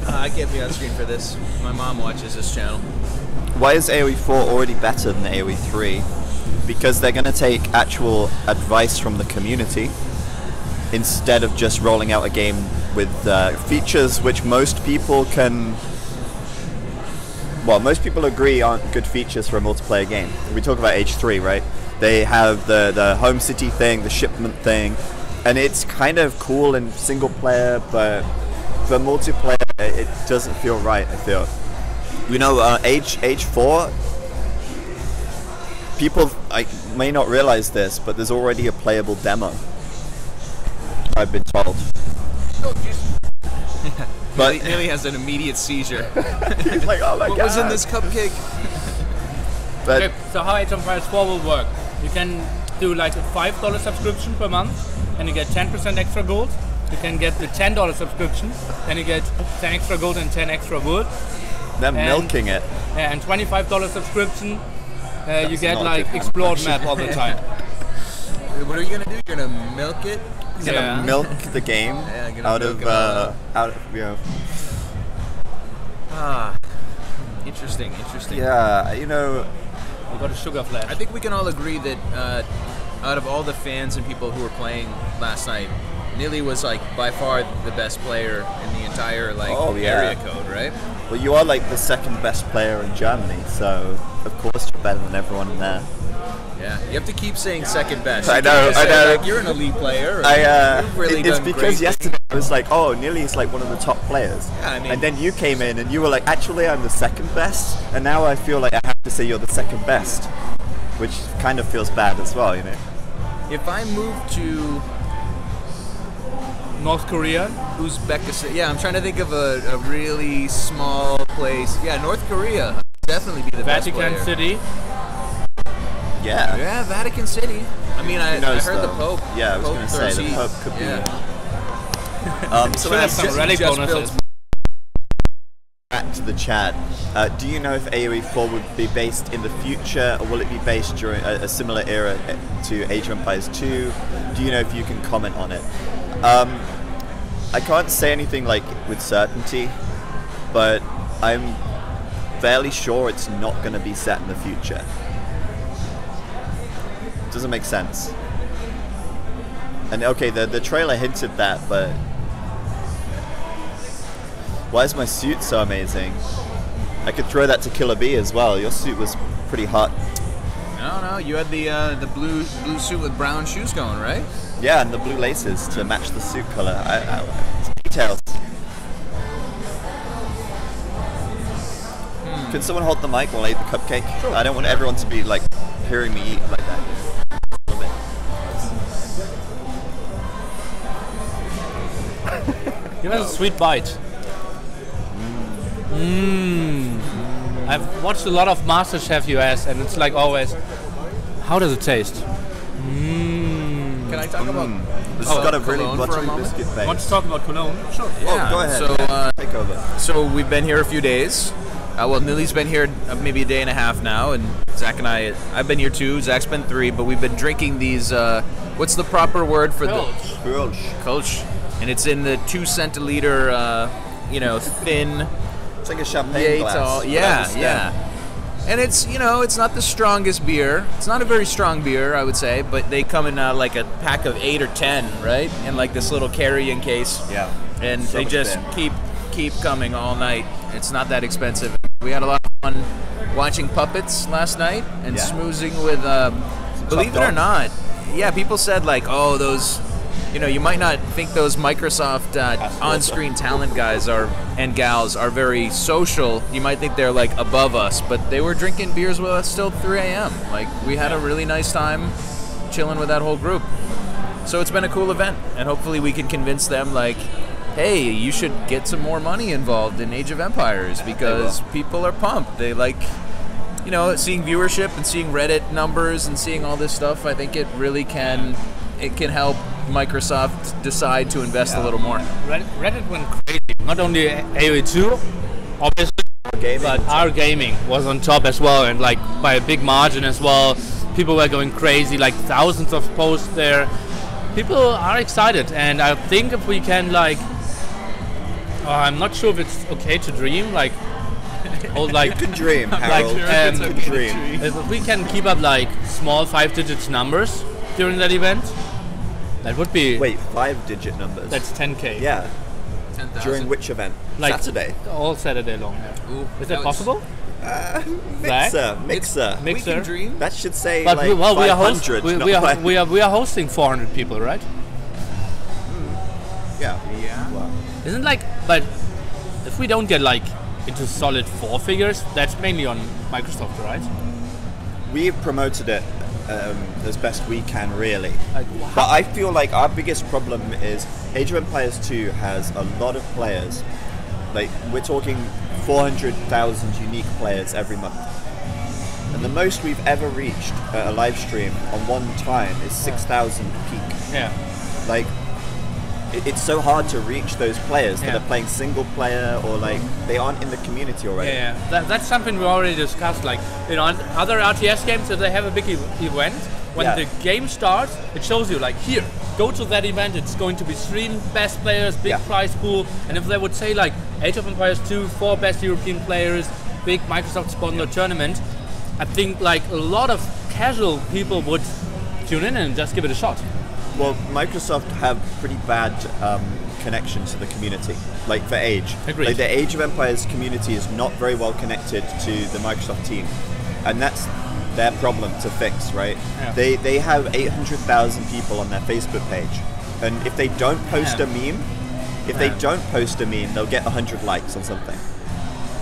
[SPEAKER 2] I can't be on screen for this. My mom watches this channel.
[SPEAKER 1] Why is AoE4 already better than AoE3? Because they're going to take actual advice from the community instead of just rolling out a game with features which most people can... Well, most people agree aren't good features for a multiplayer game. We talk about H3, right? They have the home city thing, the shipment thing, and it's kind of cool in single player, but for multiplayer, it doesn't feel right, I feel. You know, H4, people may not realize this, but there's already a playable demo, I've been told.
[SPEAKER 2] But Nearly has an immediate seizure.
[SPEAKER 1] He's like, oh my god.
[SPEAKER 2] What was in this cupcake?
[SPEAKER 1] But
[SPEAKER 3] Okay, so how Age of Empires 4 will work? You can do like a $5 subscription per month, and you get 10% extra gold. You can get the $10 subscription, then you get 10 extra gold and 10 extra wood.
[SPEAKER 1] they're milking it.
[SPEAKER 3] And $25 subscription, you get
[SPEAKER 1] not a
[SPEAKER 3] like
[SPEAKER 1] good
[SPEAKER 3] explored map all the time.
[SPEAKER 2] What are you gonna do? You're gonna milk it?
[SPEAKER 1] You're gonna milk the game
[SPEAKER 2] gonna
[SPEAKER 1] out
[SPEAKER 2] milk
[SPEAKER 1] of
[SPEAKER 2] it all. Interesting.
[SPEAKER 1] Yeah, you know,
[SPEAKER 3] You got a sugar flash.
[SPEAKER 2] I think we can all agree that out of all the fans and people who were playing last night, Nilly was like by far the best player in the entire area code, right?
[SPEAKER 1] well, you are like the second best player in Germany, so of course you're better than everyone in there.
[SPEAKER 2] Yeah, you have to keep saying second best.
[SPEAKER 1] I
[SPEAKER 2] You
[SPEAKER 1] know,
[SPEAKER 2] can't just
[SPEAKER 1] I
[SPEAKER 2] say,
[SPEAKER 1] know.
[SPEAKER 2] like, you're an elite player. Or you've really
[SPEAKER 1] It's
[SPEAKER 2] done
[SPEAKER 1] because
[SPEAKER 2] great
[SPEAKER 1] yesterday I was like, oh, Nilly is like one of the top players.
[SPEAKER 2] Yeah, I mean-
[SPEAKER 1] and then you came in and you were like, actually I'm the second best, and now I feel like I have to say you're the second best, which kind of feels bad as well, you know.
[SPEAKER 2] If I move to
[SPEAKER 3] North Korea.
[SPEAKER 2] Uzbekistan, yeah, I'm trying to think of a really small place. Yeah, North Korea would definitely be the best
[SPEAKER 3] Vatican
[SPEAKER 2] player.
[SPEAKER 3] City.
[SPEAKER 1] Yeah.
[SPEAKER 2] Yeah, Vatican City. I mean, I
[SPEAKER 1] knows,
[SPEAKER 2] heard the
[SPEAKER 1] though?
[SPEAKER 2] Pope.
[SPEAKER 1] Yeah, I was
[SPEAKER 2] Pope
[SPEAKER 1] going to say the
[SPEAKER 2] throws
[SPEAKER 1] Pope
[SPEAKER 2] heat.
[SPEAKER 1] could be.
[SPEAKER 2] Yeah.
[SPEAKER 1] So
[SPEAKER 3] Should have some relic
[SPEAKER 2] just
[SPEAKER 3] bonuses.
[SPEAKER 2] built-
[SPEAKER 1] back to the chat. Do you know if AoE4 would be based in the future, or will it be based during a similar era to Age of Empires 2? Do you know if you can comment on it? I can't say anything like with certainty, but I'm fairly sure it's not going to be set in the future. Doesn't make sense. And okay, the trailer hinted that, but why is my suit so amazing? I could throw that to KillerB as well. Your suit was pretty hot.
[SPEAKER 2] No, you had the blue suit with brown shoes going, right?
[SPEAKER 1] Yeah, and the blue laces to match the suit color. Details. Can someone hold the mic while I eat the cupcake? Sure. I don't want everyone to be like hearing me eat like that. A little bit.
[SPEAKER 3] Give us a sweet bite. I've watched a lot of MasterChef US, and it's like always, how does it taste?
[SPEAKER 2] Can I talk about
[SPEAKER 1] This has got a really
[SPEAKER 2] Cologne for a
[SPEAKER 1] buttery
[SPEAKER 2] moment?
[SPEAKER 1] biscuit
[SPEAKER 3] Want
[SPEAKER 1] base.
[SPEAKER 3] to talk about Cologne? Sure.
[SPEAKER 1] Oh, go ahead.
[SPEAKER 2] So,
[SPEAKER 1] Take over.
[SPEAKER 2] So we've been here a few days. Well, Nilly's been here maybe a day and a half now, and Zach and I've been here too. Zach's been 3, but we've been drinking these. What's the proper word for
[SPEAKER 1] Grulch.
[SPEAKER 2] Kolsch? And it's in the 2 centiliter, thin.
[SPEAKER 1] It's like a champagne glass.
[SPEAKER 2] Yeah. And it's it's not the strongest beer. It's not a very strong beer, I would say, but they come in like a pack of 8 or 10, right? In like this little carrying case.
[SPEAKER 1] Yeah.
[SPEAKER 2] And
[SPEAKER 1] So
[SPEAKER 2] they
[SPEAKER 1] much
[SPEAKER 2] just
[SPEAKER 1] thin.
[SPEAKER 2] keep coming all night. It's not that expensive. We had a lot of fun watching puppets last night and
[SPEAKER 1] Yeah.
[SPEAKER 2] smoozing with believe it or
[SPEAKER 1] dogs.
[SPEAKER 2] not, yeah, people said like, oh, those you know, you might not think those Microsoft on-screen talent guys and gals are very social. You might think they're like above us, but they were drinking beers with us till 3 a.m. Like, we had a really nice time chilling with that whole group. So it's been a cool event, and hopefully we can convince them, like, hey, you should get some more money involved in Age of Empires, because people are pumped. They like, you know, seeing viewership and seeing Reddit numbers and seeing all this stuff. I think it really can help Microsoft decide to invest a little more.
[SPEAKER 3] Reddit went crazy. Not only AoE2, obviously, but our gaming was on top as well, and like by a big margin as well. People were going crazy, like thousands of posts there. People are excited, and I think if we can, like, I'm not sure if it's okay to dream, like,
[SPEAKER 1] you can dream, Harold. You can dream.
[SPEAKER 3] If we can keep up like small 5-digit numbers during that event, that would be.
[SPEAKER 1] Wait, 5-digit numbers?
[SPEAKER 3] That's 10K.
[SPEAKER 1] Yeah.
[SPEAKER 2] 10,000.
[SPEAKER 1] During which event?
[SPEAKER 3] Like
[SPEAKER 1] Saturday.
[SPEAKER 3] All Saturday long. Yeah.
[SPEAKER 2] Ooh,
[SPEAKER 3] is that possible?
[SPEAKER 1] Mixer.
[SPEAKER 2] We can dream.
[SPEAKER 1] That should say
[SPEAKER 3] but
[SPEAKER 1] like 500.
[SPEAKER 3] We are hosting 400 people, right?
[SPEAKER 1] Yeah.
[SPEAKER 2] Wow.
[SPEAKER 3] Isn't like, but if we don't get like into solid 4 figures, that's mainly on Microsoft, right?
[SPEAKER 1] We've promoted it as best we can, really.
[SPEAKER 3] Like,
[SPEAKER 1] but I feel like our biggest problem is Age of Empires 2 has a lot of players. Like, we're talking 400,000 unique players every month. And the most we've ever reached at a live stream on one time is 6,000 peak.
[SPEAKER 3] Yeah.
[SPEAKER 1] Like, it's so hard to reach those players that are playing single player, or like they aren't in the community already.
[SPEAKER 3] Yeah, that's something we already discussed. Like, you know, other RTS games, if they have a big event, when the game starts, it shows you like, here, go to that event. It's going to be streamed, best players, big prize pool. And if they would say like Age of Empires 2, 4 best European players, big Microsoft sponsored tournament, I think like a lot of casual people would tune in and just give it a shot.
[SPEAKER 1] Well, Microsoft have pretty bad connection to the community, like for Age.
[SPEAKER 3] Agreed.
[SPEAKER 1] Like the Age of Empires community is not very well connected to the Microsoft team, and that's their problem to fix, right?
[SPEAKER 3] Yeah.
[SPEAKER 1] They have 800,000 people on their Facebook page, and if they don't post a meme, they'll get 100 likes on something.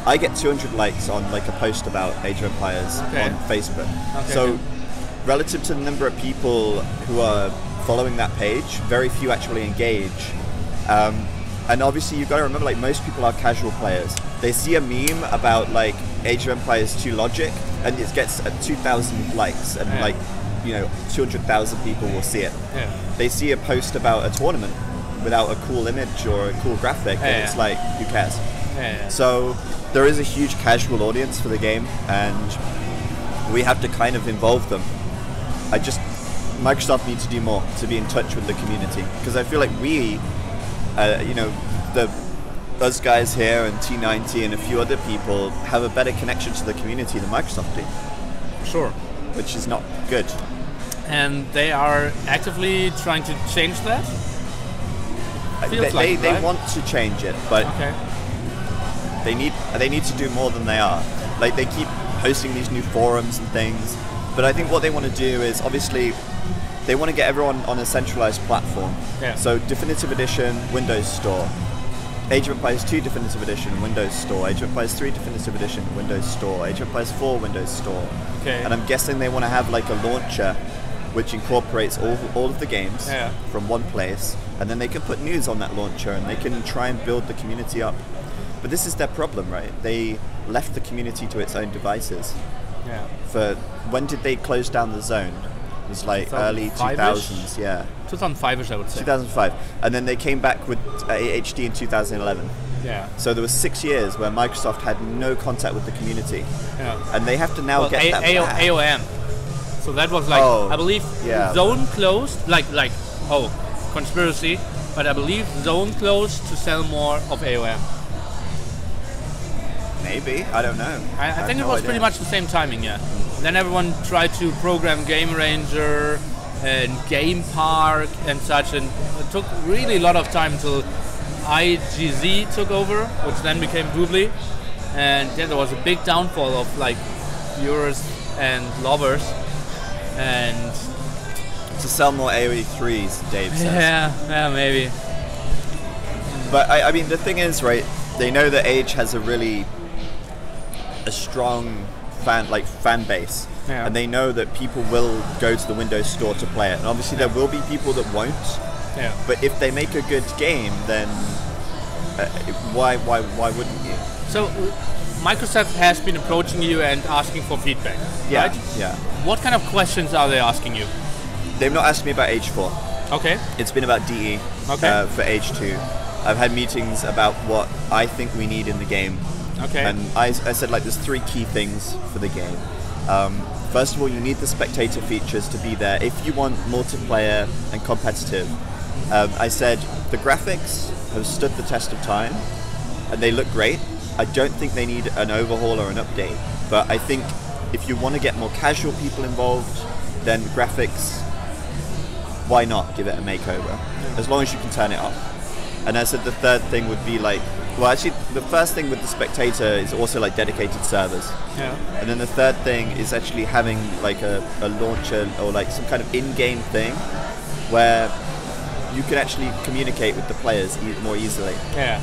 [SPEAKER 1] I get 200 likes on like a post about Age of Empires on Facebook. So relative to the number of people who are following that page, very few actually engage. And obviously you've got to remember, like, most people are casual players. They see a meme about like Age of Empires 2 logic and it gets 2,000 likes and like, you know, 200,000 people will see it. They see a post about a tournament without a cool image or a cool graphic and it's like, who cares? So there is a huge casual audience for the game, and we have to kind of involve them. Microsoft needs to do more to be in touch with the community, because I feel like we, you know, us guys here and T90 and a few other people have a better connection to the community than Microsoft do.
[SPEAKER 3] Sure.
[SPEAKER 1] Which is not good.
[SPEAKER 3] And they are actively trying to change that?
[SPEAKER 1] They want to change it, but they need to do more than they are. Like, they keep hosting these new forums and things, but I think what they want to do is, obviously, they want to get everyone on a centralized platform. So Definitive Edition, Windows Store. Age of Empires 2 Definitive Edition, Windows Store. Age of Empires 3 Definitive Edition, Windows Store. Age of Empires 4, Windows Store. And I'm guessing they want to have like a launcher which incorporates all of the games from one place, and then they can put news on that launcher and they can try and build the community up. But this is their problem, right? They left the community to its own devices. For when did they close down the zone? It was like early 2000s,
[SPEAKER 3] 2005ish, I would say.
[SPEAKER 1] 2005, and then they came back with HD in 2011. So there was 6 years where Microsoft had no contact with the community, and they have to now get that back.
[SPEAKER 3] AOM. So that was like, I believe, Zone closed, like conspiracy, but I believe Zone closed to sell more of AOM.
[SPEAKER 1] Maybe, I don't know.
[SPEAKER 3] I think it was pretty much the same timing, Then everyone tried to program Game Ranger and Game Park and such, and it took really a lot of time until IGZ took over, which then became Doobly, and there was a big downfall of like viewers and lovers, and
[SPEAKER 1] it's to sell more AoE3s, Dave says.
[SPEAKER 3] Yeah, maybe.
[SPEAKER 1] But I mean, the thing is, right? They know that Age has a strong fan base, and they know that people will go to the Windows Store to play it. And obviously, there will be people that won't.
[SPEAKER 3] Yeah.
[SPEAKER 1] But if they make a good game, then why wouldn't you?
[SPEAKER 3] So, Microsoft has been approaching you and asking for feedback, right?
[SPEAKER 1] Yeah.
[SPEAKER 3] What kind of questions are they asking you?
[SPEAKER 1] They've not asked me about Age 4.
[SPEAKER 3] Okay.
[SPEAKER 1] It's been about DE for Age 2. I've had meetings about what I think we need in the game.
[SPEAKER 3] Okay.
[SPEAKER 1] And I said, like, there's 3 key things for the game. First of all, you need the spectator features to be there if you want multiplayer and competitive. I said the graphics have stood the test of time and they look great. I don't think they need an overhaul or an update, but I think if you want to get more casual people involved, then graphics, why not give it a makeover? As long as you can turn it off. And I said the third thing would be like, well, actually, the first thing with the spectator is also like dedicated servers.
[SPEAKER 3] Yeah.
[SPEAKER 1] And then the third thing is actually having like a launcher or like some kind of in-game thing where you can actually communicate with the players more easily.
[SPEAKER 3] Yeah.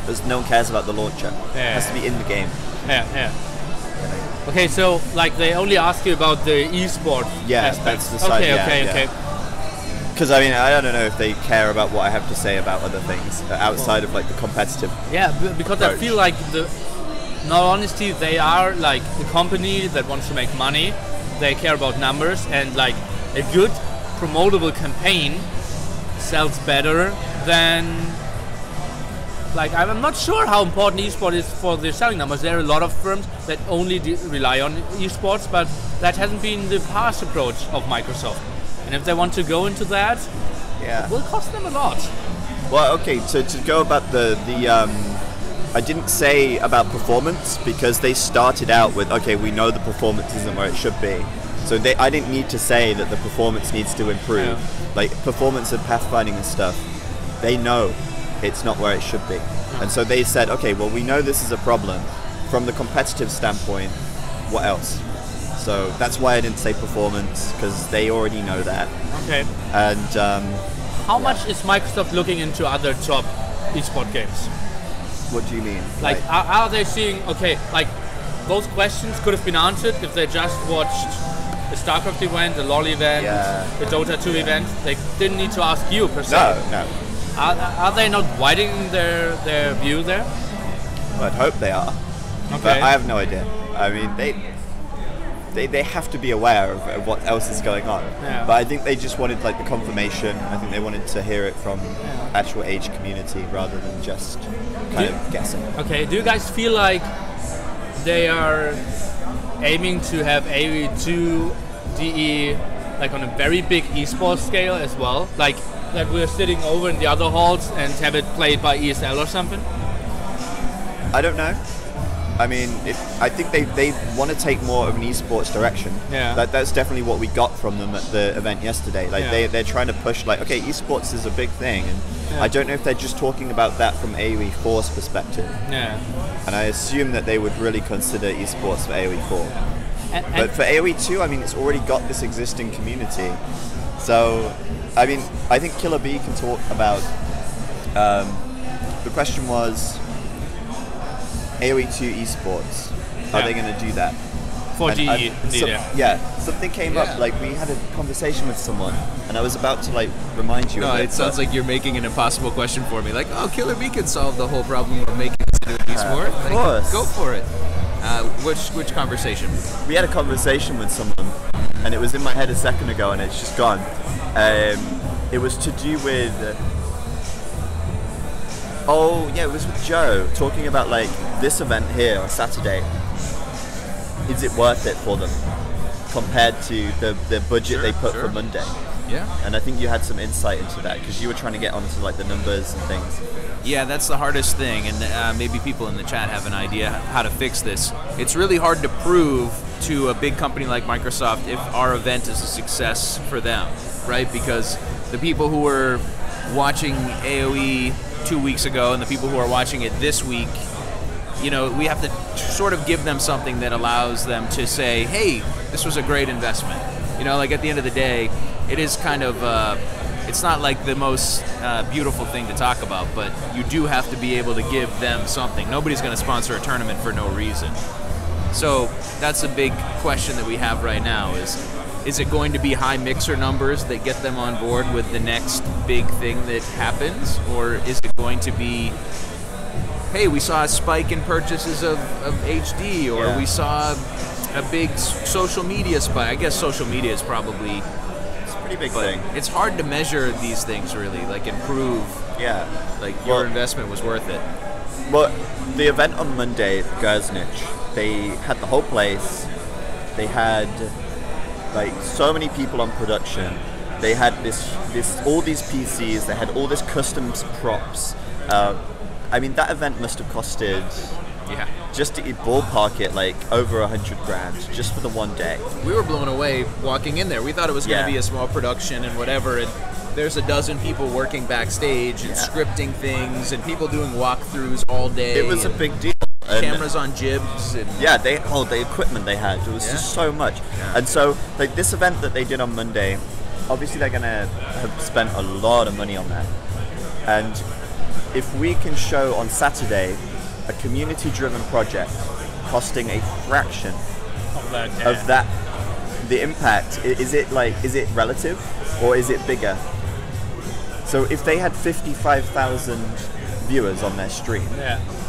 [SPEAKER 1] Because no one cares about the launcher. It has to be in the game.
[SPEAKER 3] Yeah. Okay, so like they only ask you about the esports aspect.
[SPEAKER 1] That's the side.
[SPEAKER 3] Okay.
[SPEAKER 1] Because I mean, I don't know if they care about what I have to say about other things outside of like the competitive.
[SPEAKER 3] Yeah, because
[SPEAKER 1] approach.
[SPEAKER 3] I feel like in all honesty, they are like a company that wants to make money. They care about numbers, and like a good promotable campaign sells better than. Like, I'm not sure how important esports is for the selling numbers. There are a lot of firms that only rely on esports, but that hasn't been the past approach of Microsoft. And if they want to go into that, it will cost them a lot.
[SPEAKER 1] Well, okay, so to go about the I didn't say about performance because they started out with, okay, we know the performance isn't where it should be. So I didn't need to say that the performance needs to improve.
[SPEAKER 3] Yeah.
[SPEAKER 1] Like, performance and pathfinding and stuff, they know it's not where it should be. And so they said, okay, well, we know this is a problem. From the competitive standpoint, what else? So that's why I didn't say performance, because they already know that.
[SPEAKER 3] Okay.
[SPEAKER 1] And
[SPEAKER 3] how much is Microsoft looking into other top esports games?
[SPEAKER 1] What do you mean?
[SPEAKER 3] Like, are they seeing, okay, like, those questions could have been answered if they just watched the StarCraft event, the LoL event, the Dota 2 event. They didn't need to ask you, per se.
[SPEAKER 1] No.
[SPEAKER 3] Are they not widening their view there?
[SPEAKER 1] I'd hope they are.
[SPEAKER 3] Okay.
[SPEAKER 1] But I have no idea. I mean, they have to be aware of what else is going on.
[SPEAKER 3] Yeah.
[SPEAKER 1] But I think they just wanted like the confirmation. I think they wanted to hear it from actual Age community rather than just kind of guessing.
[SPEAKER 3] Okay, do you guys feel like they are aiming to have AoE2 DE like on a very big esports scale as well? Like that we're sitting over in the other halls and have it played by ESL or something?
[SPEAKER 1] I don't know. I mean, I think they want to take more of an esports direction.
[SPEAKER 3] Yeah.
[SPEAKER 1] That's definitely what we got from them at the event yesterday. Like they're trying to push like, okay, esports is a big thing, and I don't know if they're just talking about that from AoE4's perspective.
[SPEAKER 3] Yeah.
[SPEAKER 1] And I assume that they would really consider esports for AoE4. But for AoE2, I mean, it's already got this existing community. So, I mean, I think KillerB can talk about. The question was. AoE2 esports, are they going to do that?
[SPEAKER 3] For DE,
[SPEAKER 1] something came up, like we had a conversation with someone, and I was about to like remind you of it.
[SPEAKER 2] It sounds like you're making an impossible question for me. Like, oh, KillerB could solve the whole problem of making this into an esport.
[SPEAKER 1] Of course.
[SPEAKER 2] Go for it. Which conversation?
[SPEAKER 1] We had a conversation with someone, and it was in my head a second ago, and it's just gone. It was to do with... it was with Joe, talking about like this event here on Saturday. Is it worth it for them compared to the budget they put for Monday?
[SPEAKER 2] Yeah.
[SPEAKER 1] And I think you had some insight into that because you were trying to get onto like the numbers and things.
[SPEAKER 2] Yeah, that's the hardest thing, and maybe people in the chat have an idea how to fix this. It's really hard to prove to a big company like Microsoft if our event is a success for them, right? Because the people who were watching AoE 2 weeks ago and the people who are watching it this week, you know, we have to sort of give them something that allows them to say, hey, this was a great investment. You know, like at the end of the day, it is kind of, it's not like the most beautiful thing to talk about, but you do have to be able to give them something. Nobody's going to sponsor a tournament for no reason. So that's a big question that we have right now is it going to be high mixer numbers that get them on board with the next big thing that happens? Or is it going to be, hey, we saw a spike in purchases of HD, or we saw a big social media spike. I guess social media is probably...
[SPEAKER 1] It's a pretty big thing.
[SPEAKER 2] It's hard to measure these things, really, like, and prove your investment was worth it.
[SPEAKER 1] Well, the event on Monday, Gersnich, they had the whole place. They had like so many people on production. They had all these PCs. They had all this custom props. I mean, that event must have costed, just to ballpark it, like over $100 grand just for the one day.
[SPEAKER 2] We were blown away walking in there. We thought it was going to be a small production and whatever. And there's a dozen people working backstage and scripting things, and people doing walkthroughs all day.
[SPEAKER 1] It was a big deal.
[SPEAKER 2] Cameras on jibs. And
[SPEAKER 1] the equipment they had. It was just so much. Yeah. And so, like, this event that they did on Monday, obviously they're going to have spent a lot of money on that. And if we can show on Saturday a community-driven project costing a fraction of that, the impact, is it relative or is it bigger? So if they had 55,000 viewers on their stream,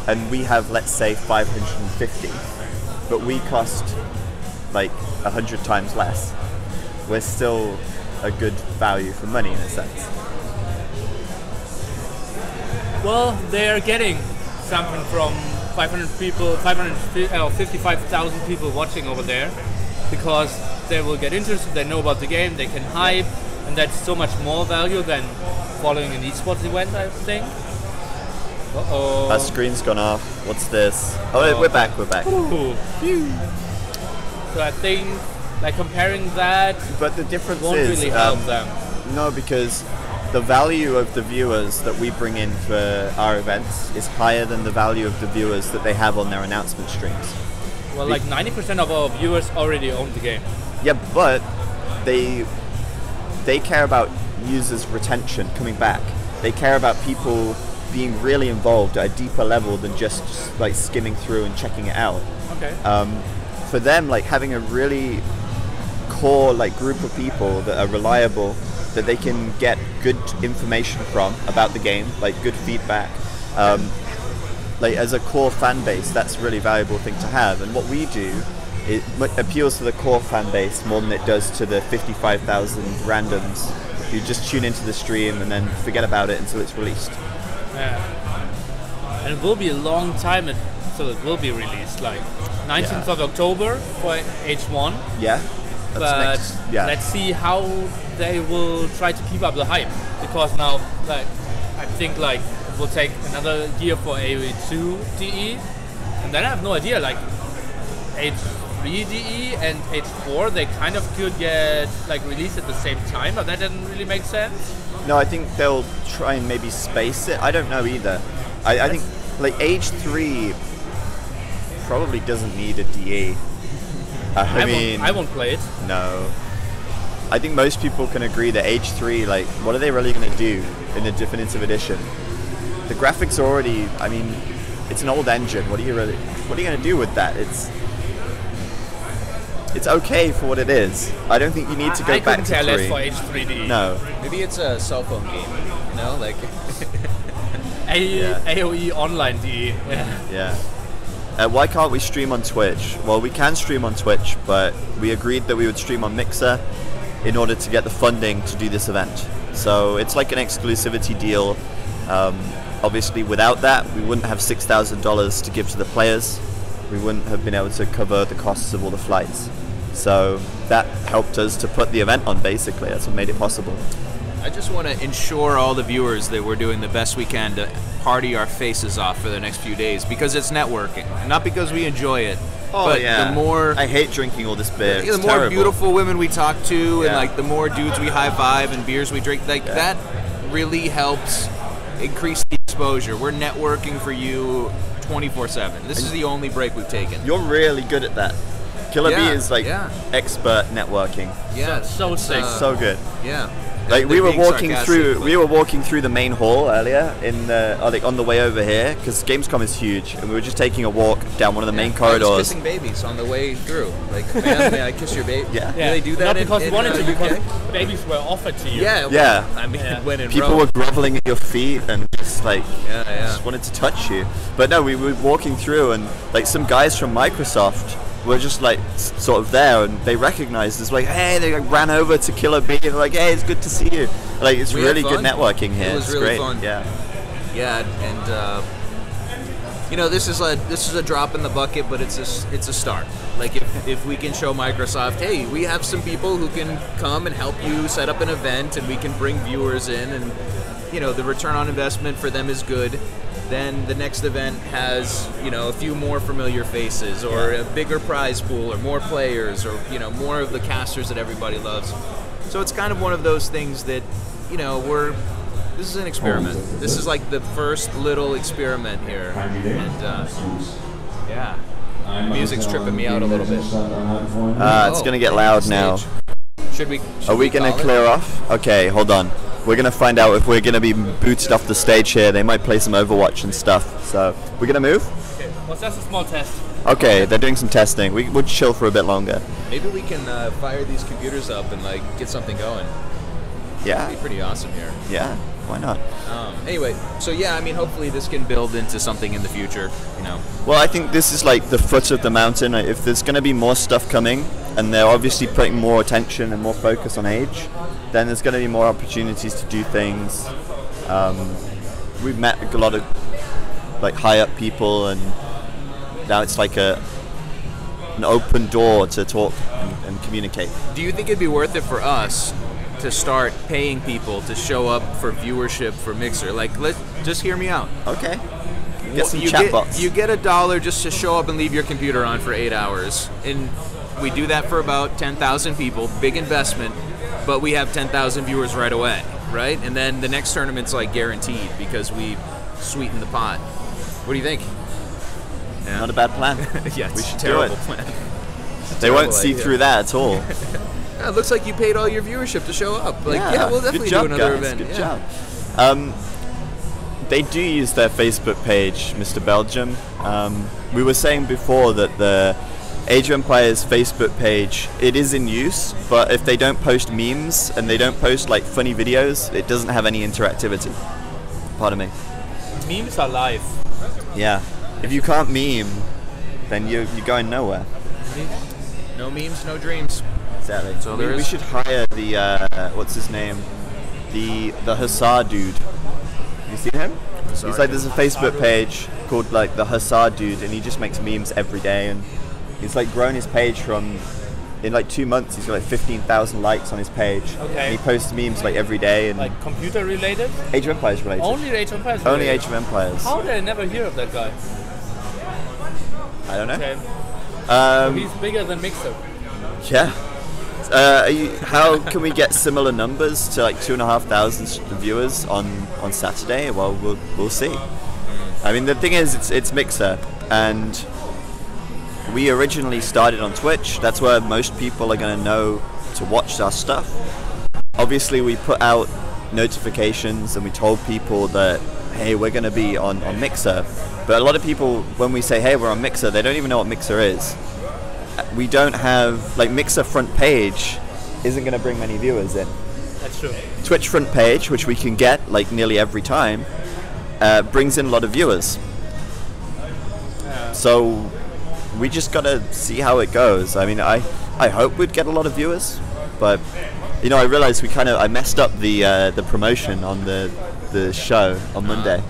[SPEAKER 1] and we have, let's say, 550, but we cost like 100 times less, we're still a good value for money in a sense.
[SPEAKER 3] Well, they're getting something from 55,000 people watching over there, because they will get interested, they know about the game, they can hype, and that's so much more value than following an esports event, I think. Uh-oh.
[SPEAKER 1] Our screen's gone off. What's this? Oh, we're back.
[SPEAKER 3] Ooh. So I think, like, comparing that,
[SPEAKER 1] but the difference
[SPEAKER 3] won't really help them.
[SPEAKER 1] No, because the value of the viewers that we bring in for our events is higher than the value of the viewers that they have on their announcement streams.
[SPEAKER 3] Well, like 90% of our viewers already own the game.
[SPEAKER 1] Yeah, but they care about users' retention coming back. They care about people being really involved at a deeper level than just like skimming through and checking it out.
[SPEAKER 3] Okay.
[SPEAKER 1] For them, like having a really core like group of people that are reliable, that they can get good information from about the game, like good feedback. Like as a core fan base, that's a really valuable thing to have. And what we do, it appeals to the core fan base more than it does to the 55,000 randoms who just tune into the stream and then forget about it until it's released.
[SPEAKER 3] Yeah. And it will be a long time until it will be released, like 19th of October for H1.
[SPEAKER 1] Yeah.
[SPEAKER 3] But let's see how they will try to keep up the hype, because now, like, I think like it will take another year for AoE2 DE, and then I have no idea, like H3 DE and H4, they kind of could get like released at the same time, but that doesn't really make sense.
[SPEAKER 1] No, I think they'll try and maybe space it. I don't know either. I think like H3 probably doesn't need a DE.
[SPEAKER 3] I won't play it.
[SPEAKER 1] No. I think most people can agree that H3, like, what are they really going to do in the definitive edition? The graphics are already, I mean, it's an old engine. What are you going to do with that? It's okay for what it is. I don't think you need to go back to 3.
[SPEAKER 3] I couldn't care less for H3D.
[SPEAKER 1] No.
[SPEAKER 2] Maybe it's a cell phone game, you know, like
[SPEAKER 3] AoE online DE.
[SPEAKER 1] Yeah. Why can't we stream on Twitch? Well, we can stream on Twitch, but we agreed that we would stream on Mixer in order to get the funding to do this event. So it's like an exclusivity deal. Obviously, without that, we wouldn't have $6,000 to give to the players. We wouldn't have been able to cover the costs of all the flights. So that helped us to put the event on, basically. That's what made it possible.
[SPEAKER 2] I just want to ensure all the viewers that we're doing the best we can to party our faces off for the next few days, because it's networking, not because we enjoy it. But the more
[SPEAKER 1] I hate drinking all this beer.
[SPEAKER 2] The more beautiful women we talk to, and like the more dudes we high five and beers we drink, like that really helps increase the exposure. We're networking for you 24/7. This is the only break we've taken.
[SPEAKER 1] You're really good at that. KillerB is like expert networking.
[SPEAKER 2] Yeah,
[SPEAKER 3] so sick.
[SPEAKER 1] So good.
[SPEAKER 2] Yeah.
[SPEAKER 1] Like we were walking through the main hall earlier on the way over here because Gamescom is huge, and we were just taking a walk down one of the main corridors.
[SPEAKER 2] I was kissing babies on the way through. Like, man, may I kiss your baby?
[SPEAKER 1] Yeah.
[SPEAKER 2] Do they do that?
[SPEAKER 3] Not because
[SPEAKER 2] in,
[SPEAKER 3] you wanted to, because
[SPEAKER 2] UK?
[SPEAKER 3] babies were offered to you.
[SPEAKER 2] Yeah. Well, I mean, when in
[SPEAKER 1] people
[SPEAKER 2] Rome.
[SPEAKER 1] were groveling at your feet and just like just wanted to touch you. But no, we were walking through, and like some guys from Microsoft were just like sort of there, and they recognized us. Like, hey, they like, ran over to KillerB and they're like, hey, it's good to see you. Like, it's really good networking here.
[SPEAKER 2] It was really
[SPEAKER 1] great.
[SPEAKER 2] fun.
[SPEAKER 1] Yeah,
[SPEAKER 2] and you know, this is a drop in the bucket, but it's a start. Like, if we can show Microsoft, hey, we have some people who can come and help you set up an event, and we can bring viewers in, and you know, the return on investment for them is good. Then the next event has, you know, a few more familiar faces, or a bigger prize pool, or more players, or, you know, more of the casters that everybody loves. So it's kind of one of those things that, you know, this is an experiment. This is like the first little experiment here, and music's tripping me out a little bit.
[SPEAKER 1] It's gonna get loud now.
[SPEAKER 2] Should we?
[SPEAKER 1] Are we gonna clear off? Okay, hold on. We're going to find out if we're going to be booted off the stage here. They might play some Overwatch and stuff. So, we're going to move?
[SPEAKER 3] Okay, well, that's a small test.
[SPEAKER 1] Okay, they're doing some testing. We'll chill for a bit longer.
[SPEAKER 2] Maybe we can fire these computers up and like get something going.
[SPEAKER 1] Yeah.
[SPEAKER 2] That'd be pretty awesome here.
[SPEAKER 1] Yeah, why not?
[SPEAKER 2] Anyway, so yeah, I mean, hopefully this can build into something in the future, you know.
[SPEAKER 1] Well, I think this is like the foot of the mountain. If there's going to be more stuff coming, and they're obviously putting more attention and more focus on age, then there's going to be more opportunities to do things. We've met a lot of like high up people, and now it's like an open door to talk and communicate.
[SPEAKER 2] Do you think it'd be worth it for us to start paying people to show up for viewership for Mixer? Like, just hear me out.
[SPEAKER 1] Okay. Get some chatbots.
[SPEAKER 2] You get $1 just to show up and leave your computer on for 8 hours, and we do that for about 10,000 people. Big investment, but we have 10,000 viewers right away, right? And then the next tournament's like guaranteed because we sweeten the pot. What do you think? Yeah.
[SPEAKER 1] Not a bad plan.
[SPEAKER 2] Yeah,
[SPEAKER 1] we should
[SPEAKER 2] terrible
[SPEAKER 1] do it.
[SPEAKER 2] Plan.
[SPEAKER 1] They won't see through that at all.
[SPEAKER 2] Yeah, it looks like you paid all your viewership to show up. Like, yeah, we'll definitely do another event.
[SPEAKER 1] Good job. They do use their Facebook page, Mr. Belgium. We were saying before that the Age of Empires Facebook page, it is in use, but if they don't post memes and they don't post like funny videos, it doesn't have any interactivity. Pardon me.
[SPEAKER 3] Memes are live.
[SPEAKER 1] Yeah. If you can't meme, then you're going nowhere.
[SPEAKER 2] No memes, no dreams.
[SPEAKER 1] Exactly.
[SPEAKER 2] So
[SPEAKER 1] we should hire the what's his name, the Hussar dude. You seen him?
[SPEAKER 2] Sorry.
[SPEAKER 1] He's like, there's a Facebook page called like the Hussar dude, and he just makes memes every day, and he's like grown his page from, in like 2 months, he's got like 15,000 likes on his page.
[SPEAKER 3] Okay.
[SPEAKER 1] And he posts memes like every day, and
[SPEAKER 3] like computer related.
[SPEAKER 1] Age of Empires related.
[SPEAKER 3] Only Age of Empires.
[SPEAKER 1] Only Age of Empires.
[SPEAKER 3] How did I never hear of that guy?
[SPEAKER 1] I don't know.
[SPEAKER 3] Okay. So he's bigger than Mixer.
[SPEAKER 1] Yeah. How can we get similar numbers to like 2,500 viewers on Saturday? Well, we'll see. I mean, the thing is, it's Mixer, and we originally started on Twitch. That's where most people are going to know to watch our stuff. Obviously, we put out notifications and we told people that, hey, we're going to be on Mixer. But a lot of people, when we say, hey, we're on Mixer, they don't even know what Mixer is. We don't have, like, Mixer front page isn't going to bring many viewers in.
[SPEAKER 3] That's true.
[SPEAKER 1] Twitch front page, which we can get like nearly every time, brings in a lot of viewers.
[SPEAKER 3] Yeah.
[SPEAKER 1] So we just got to see how it goes. I mean, I hope we'd get a lot of viewers, but you know, I realized I messed up the promotion on the show on Monday.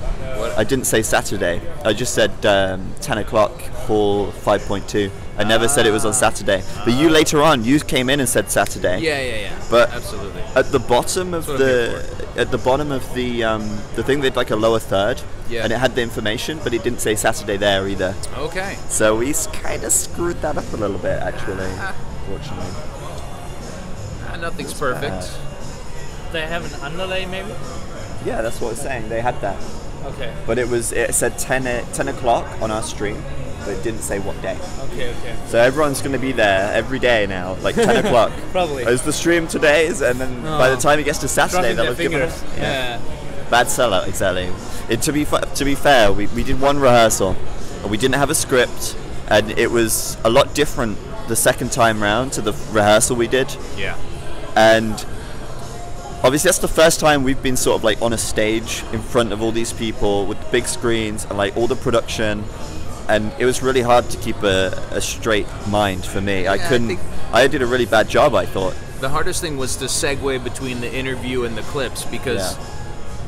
[SPEAKER 1] I didn't say Saturday. I just said 10 o'clock, hall 5.2. I never said it was on Saturday. But you later on, you came in and said Saturday.
[SPEAKER 2] Yeah.
[SPEAKER 1] But
[SPEAKER 2] absolutely.
[SPEAKER 1] At the bottom of the thing, they had like a lower third, and it had the information, but it didn't say Saturday there either.
[SPEAKER 2] Okay.
[SPEAKER 1] So we kind of screwed that up a little bit, actually. Fortunately.
[SPEAKER 2] Nothing's perfect.
[SPEAKER 3] They have an underlay, maybe.
[SPEAKER 1] Yeah, that's what I was saying. They had that.
[SPEAKER 3] Okay.
[SPEAKER 1] But it said 10 o'clock on our stream, but it didn't say what day.
[SPEAKER 3] Okay.
[SPEAKER 1] So everyone's going to be there every day now, like 10 o'clock.
[SPEAKER 3] Probably.
[SPEAKER 1] Is the stream today? And then by the time it gets to Saturday, they'll have given us.
[SPEAKER 3] Yeah.
[SPEAKER 1] Bad sellout, exactly. To be fair, we did one rehearsal, and we didn't have a script, and it was a lot different the second time round to the rehearsal we did.
[SPEAKER 2] Yeah.
[SPEAKER 1] And obviously that's the first time we've been sort of like on a stage in front of all these people with the big screens and like all the production, and it was really hard to keep a straight mind for me. I did a really bad job, I thought.
[SPEAKER 2] The hardest thing was to segue between the interview and the clips, because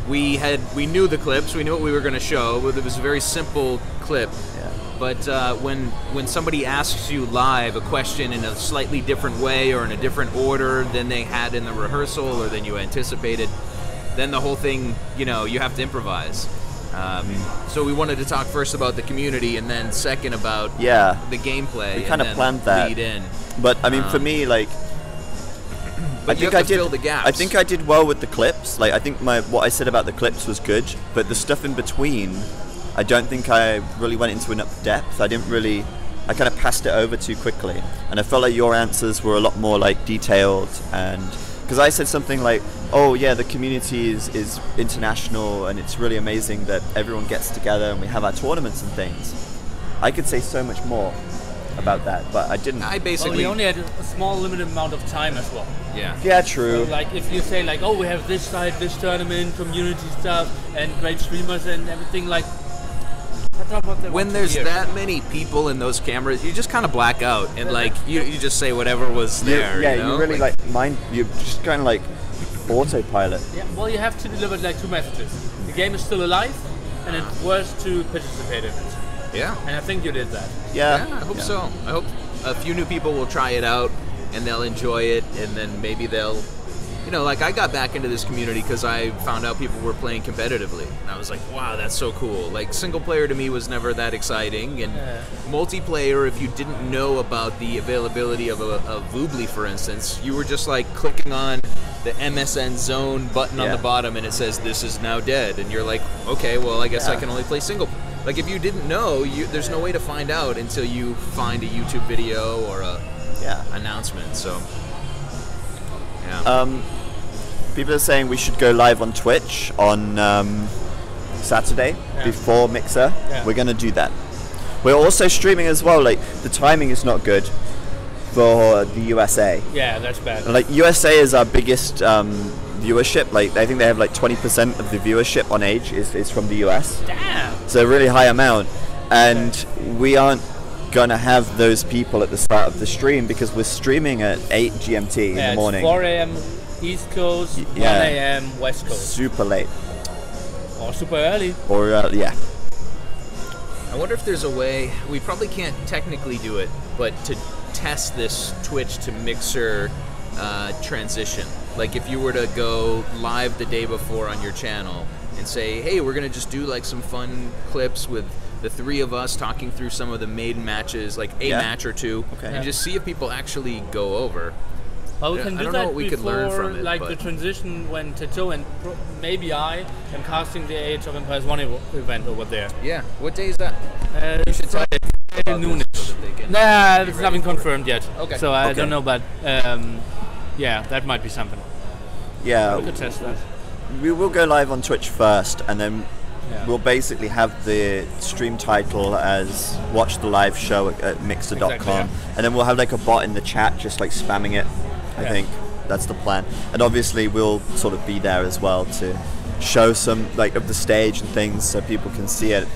[SPEAKER 2] we knew the clips, we knew what we were going to show. It was a very simple clip. But when somebody asks you live a question in a slightly different way or in a different order than they had in the rehearsal or than you anticipated, then the whole thing, you have to improvise. So we wanted to talk first about the community and then second about the gameplay.
[SPEAKER 1] We kind of planned that.
[SPEAKER 2] Lead in.
[SPEAKER 1] But I mean, for me, like,
[SPEAKER 2] I think I did fill the gaps.
[SPEAKER 1] I think I did well with the clips. Like, I think what I said about the clips was good, but the stuff in between, I don't think I really went into enough depth. I kind of passed it over too quickly. And I felt like your answers were a lot more like detailed, and because I said something like, oh yeah, the community is international and it's really amazing that everyone gets together and we have our tournaments and things. I could say so much more about that, but I didn't.
[SPEAKER 3] We only had a small limited amount of time as well.
[SPEAKER 1] Yeah, true.
[SPEAKER 3] So, like, if you say like, oh, we have this side, this tournament, community stuff, and great streamers and everything, like,
[SPEAKER 2] when there's that many people in those cameras, you just kind of black out and like you just say whatever was there.
[SPEAKER 1] You really like mind. You just kind of like autopilot.
[SPEAKER 3] Yeah. Well, you have to deliver like two messages. The game is still alive, and it's worth to participate in it.
[SPEAKER 2] Yeah.
[SPEAKER 3] And I think you did that.
[SPEAKER 2] Yeah, I hope so. I hope a few new people will try it out and they'll enjoy it, and then maybe they'll, like I got back into this community because I found out people were playing competitively. And I was like, wow, that's so cool. Like, single player to me was never that exciting, and multiplayer, if you didn't know about the availability of Voobly, for instance, you were just like clicking on the MSN zone button on the bottom and it says, this is now dead. And you're like, okay, well, I guess I can only play single. Like, if you didn't know, there's no way to find out until you find a YouTube video or a announcement. So,
[SPEAKER 1] people are saying we should go live on Twitch on Saturday before Mixer. We're going to do that. We're also streaming as well. Like, the timing is not good for the USA.
[SPEAKER 3] Yeah, that's bad.
[SPEAKER 1] Like, USA is our biggest viewership. Like, I think they have like 20% of the viewership on Age is from the US.
[SPEAKER 3] Damn.
[SPEAKER 1] So a really high amount, and we aren't gonna have those people at the start of the stream because we're streaming at 8 GMT in the morning.
[SPEAKER 3] 4 a.m. East Coast, 1 a.m. West Coast.
[SPEAKER 1] Super late.
[SPEAKER 3] Or super early.
[SPEAKER 1] Or
[SPEAKER 2] I wonder if there's a way, we probably can't technically do it, but to test this Twitch to Mixer transition. Like, if you were to go live the day before on your channel and say, hey, we're going to just do like some fun clips with the three of us talking through some of the maiden matches, like a match or two, and just see if people actually go over.
[SPEAKER 3] Well, we can do that
[SPEAKER 2] we could learn from it,
[SPEAKER 3] like the transition when Tato and maybe I am casting the Age of Empires 1 event over there.
[SPEAKER 2] Yeah. What day is that?
[SPEAKER 3] You should tell noonish. Nah, it's nothing confirmed yet.
[SPEAKER 2] Okay.
[SPEAKER 3] So I don't know, but yeah, that might be something.
[SPEAKER 1] Yeah.
[SPEAKER 3] We could test that.
[SPEAKER 1] We will go live on Twitch first, and then we'll basically have the stream title as watch the live show at mixer.com.
[SPEAKER 3] Exactly,
[SPEAKER 1] and then we'll have like a bot in the chat just like spamming it. I think that's the plan. And obviously we'll sort of be there as well to show some like of the stage and things so people can see it.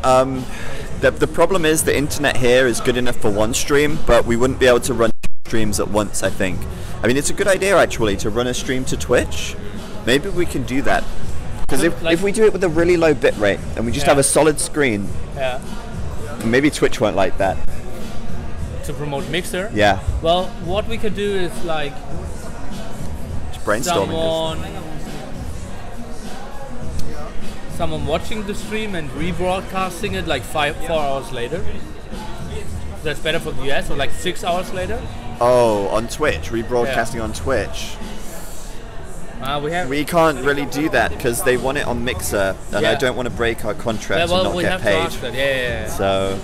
[SPEAKER 1] The problem is the internet here is good enough for one stream, but we wouldn't be able to run streams at once, I think. I mean, it's a good idea actually to run a stream to Twitch. Maybe we can do that. Because if we do it with a really low bit rate and we just have a solid screen, maybe Twitch won't like that.
[SPEAKER 3] To promote Mixer?
[SPEAKER 1] Yeah.
[SPEAKER 3] Well, what we could do is like
[SPEAKER 1] just brainstorming.
[SPEAKER 3] Someone watching the stream and rebroadcasting it like 4 hours later. That's better for the US, or like 6 hours later.
[SPEAKER 1] Oh, on Twitch, rebroadcasting on Twitch. We can't really do that because they want it on Mixer, and I don't want to break our contract and not get paid. So,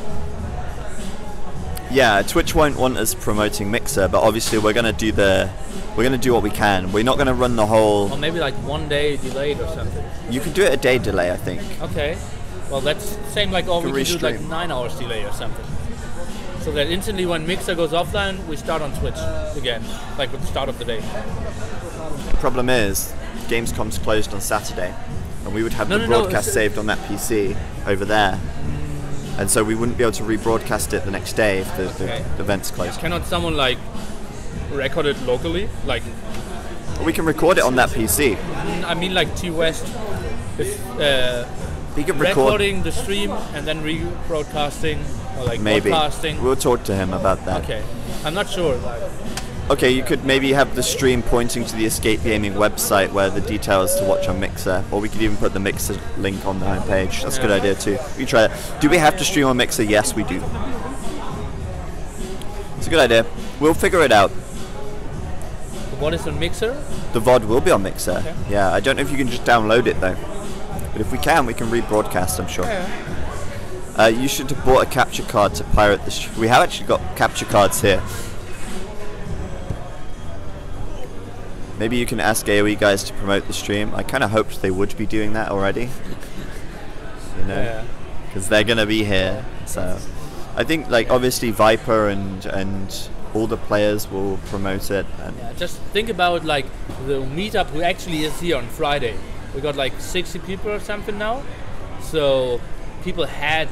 [SPEAKER 1] yeah, Twitch won't want us promoting Mixer, but obviously we're gonna do what we can. We're not gonna run the whole.
[SPEAKER 3] Or maybe like 1 day delayed or something.
[SPEAKER 1] You can do it a day delay, I think.
[SPEAKER 3] Okay. Well, that's same like we can do like 9 hours delay or something. So that instantly when Mixer goes offline, we start on Twitch again, like at the start of the day.
[SPEAKER 1] The problem is, Gamescom's closed on Saturday, and we would have the broadcast saved on that PC over there. And so we wouldn't be able to rebroadcast it the next day if the event's closed.
[SPEAKER 3] Cannot someone like record it locally? Like
[SPEAKER 1] we can record it on that PC.
[SPEAKER 3] I mean like T-West is recording the stream and then rebroadcasting or like broadcasting.
[SPEAKER 1] We'll talk to him about that.
[SPEAKER 3] Okay. I'm not sure.
[SPEAKER 1] Okay, you could maybe have the stream pointing to the Escape Gaming website where the details to watch on Mixer, or we could even put the Mixer link on the homepage. That's a good idea too. We can try that. Do we have to stream on Mixer? Yes, we do. It's a good idea. We'll figure it out.
[SPEAKER 3] What is on Mixer?
[SPEAKER 1] The VOD will be on Mixer.
[SPEAKER 3] Okay.
[SPEAKER 1] Yeah, I don't know if you can just download it though. But if we can rebroadcast, I'm sure.
[SPEAKER 3] Yeah.
[SPEAKER 1] You should have bought a capture card to pirate this. We have actually got capture cards here. Maybe you can ask AoE guys to promote the stream. I kind of hoped they would be doing that already. You know, because they're gonna be here. So I think like obviously Viper and all the players will promote it. And
[SPEAKER 3] just think about like the meetup who actually is here on Friday. We got like 60 people or something now. So people had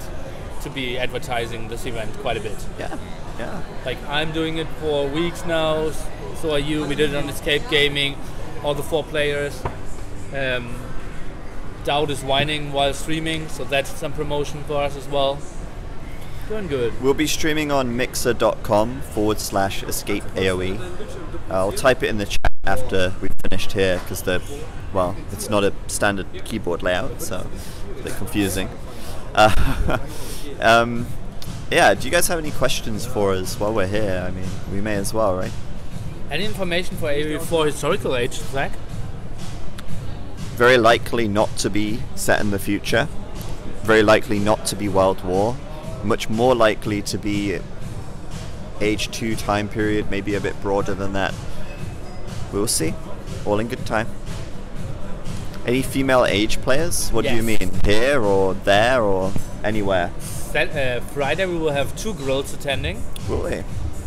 [SPEAKER 3] to be advertising this event quite a bit.
[SPEAKER 1] Yeah.
[SPEAKER 3] Like I'm doing it for weeks now. So are you. We did it on Escape Gaming. All the 4 players. Dowd is whining while streaming, so that's some promotion for us as well. Doing good.
[SPEAKER 1] We'll be streaming on mixer.com/escape AoE. I'll type it in the chat after we've finished here because it's not a standard keyboard layout, so it's a bit confusing. Yeah, do you guys have any questions for us while we're here? I mean, we may as well, right?
[SPEAKER 3] Any information for AoE4 historical age, Zach?
[SPEAKER 1] Very likely not to be set in the future. Very likely not to be World War. Much more likely to be Age 2 time period, maybe a bit broader than that. We'll see. All in good time. Any female age players? What do you mean? Here or there or anywhere?
[SPEAKER 3] Friday we will have 2 girls attending.
[SPEAKER 1] Will we?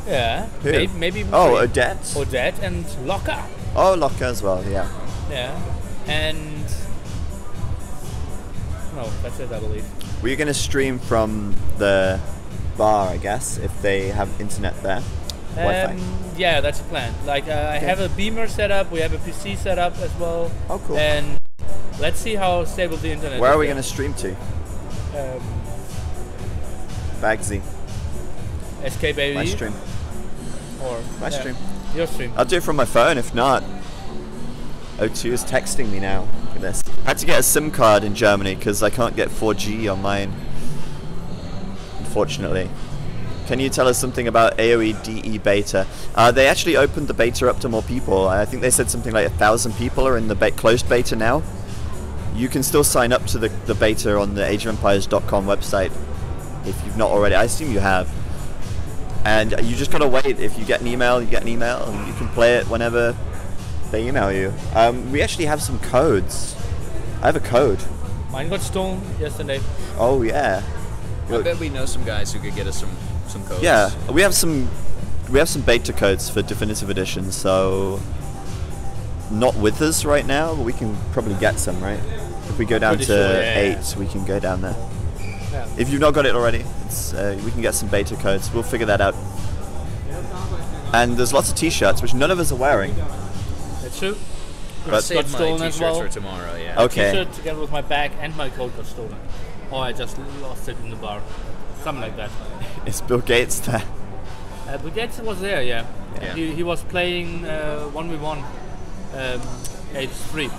[SPEAKER 3] Yeah.
[SPEAKER 1] Who?
[SPEAKER 3] Maybe
[SPEAKER 1] Odette?
[SPEAKER 3] Odette and Locke.
[SPEAKER 1] Oh, Locke as well, yeah.
[SPEAKER 3] Yeah. And... no, that's it, I believe.
[SPEAKER 1] We're going to stream from the bar, I guess, if they have internet there. Wi-Fi.
[SPEAKER 3] Yeah, that's the plan. Like, I have a beamer set up, we have a PC set up as well.
[SPEAKER 1] Oh, cool.
[SPEAKER 3] And let's see how stable the internet is.
[SPEAKER 1] Where are we going to stream to? Bagsy.
[SPEAKER 3] Escape AoE?
[SPEAKER 1] My stream.
[SPEAKER 3] Or
[SPEAKER 1] my stream.
[SPEAKER 3] Your stream.
[SPEAKER 1] I'll do it from my phone, if not. O2 is texting me now. Look at this. I had to get a SIM card in Germany because I can't get 4G on mine. Unfortunately. Can you tell us something about AoE DE beta? They actually opened the beta up to more people. I think they said something like 1,000 people are in the closed beta now. You can still sign up to the beta on the ZeroEmpires.com website if you've not already. I assume you have. And you just gotta wait. If you get an email, you get an email, and you can play it whenever they email you. We actually have some codes. I have a code.
[SPEAKER 3] Mine got stolen yesterday.
[SPEAKER 1] Oh yeah.
[SPEAKER 2] I bet we know some guys who could get us some codes.
[SPEAKER 1] Yeah, we have some beta codes for definitive edition. So not with us right now, but we can probably get some, right? If we go down to 8, we can go down there. Yeah. If you've not got it already, we can get some beta codes. We'll figure that out. And there's lots of t-shirts, which none of us are wearing.
[SPEAKER 3] That's true.
[SPEAKER 2] But save my t-shirts for tomorrow, yeah.
[SPEAKER 1] Okay.
[SPEAKER 3] T-shirt together with my bag and my coat got stolen. Or I just lost it in the bar. Something like that.
[SPEAKER 1] Is Bill Gates there?
[SPEAKER 3] Bill Gates was there, yeah. He was playing 1v1 H3.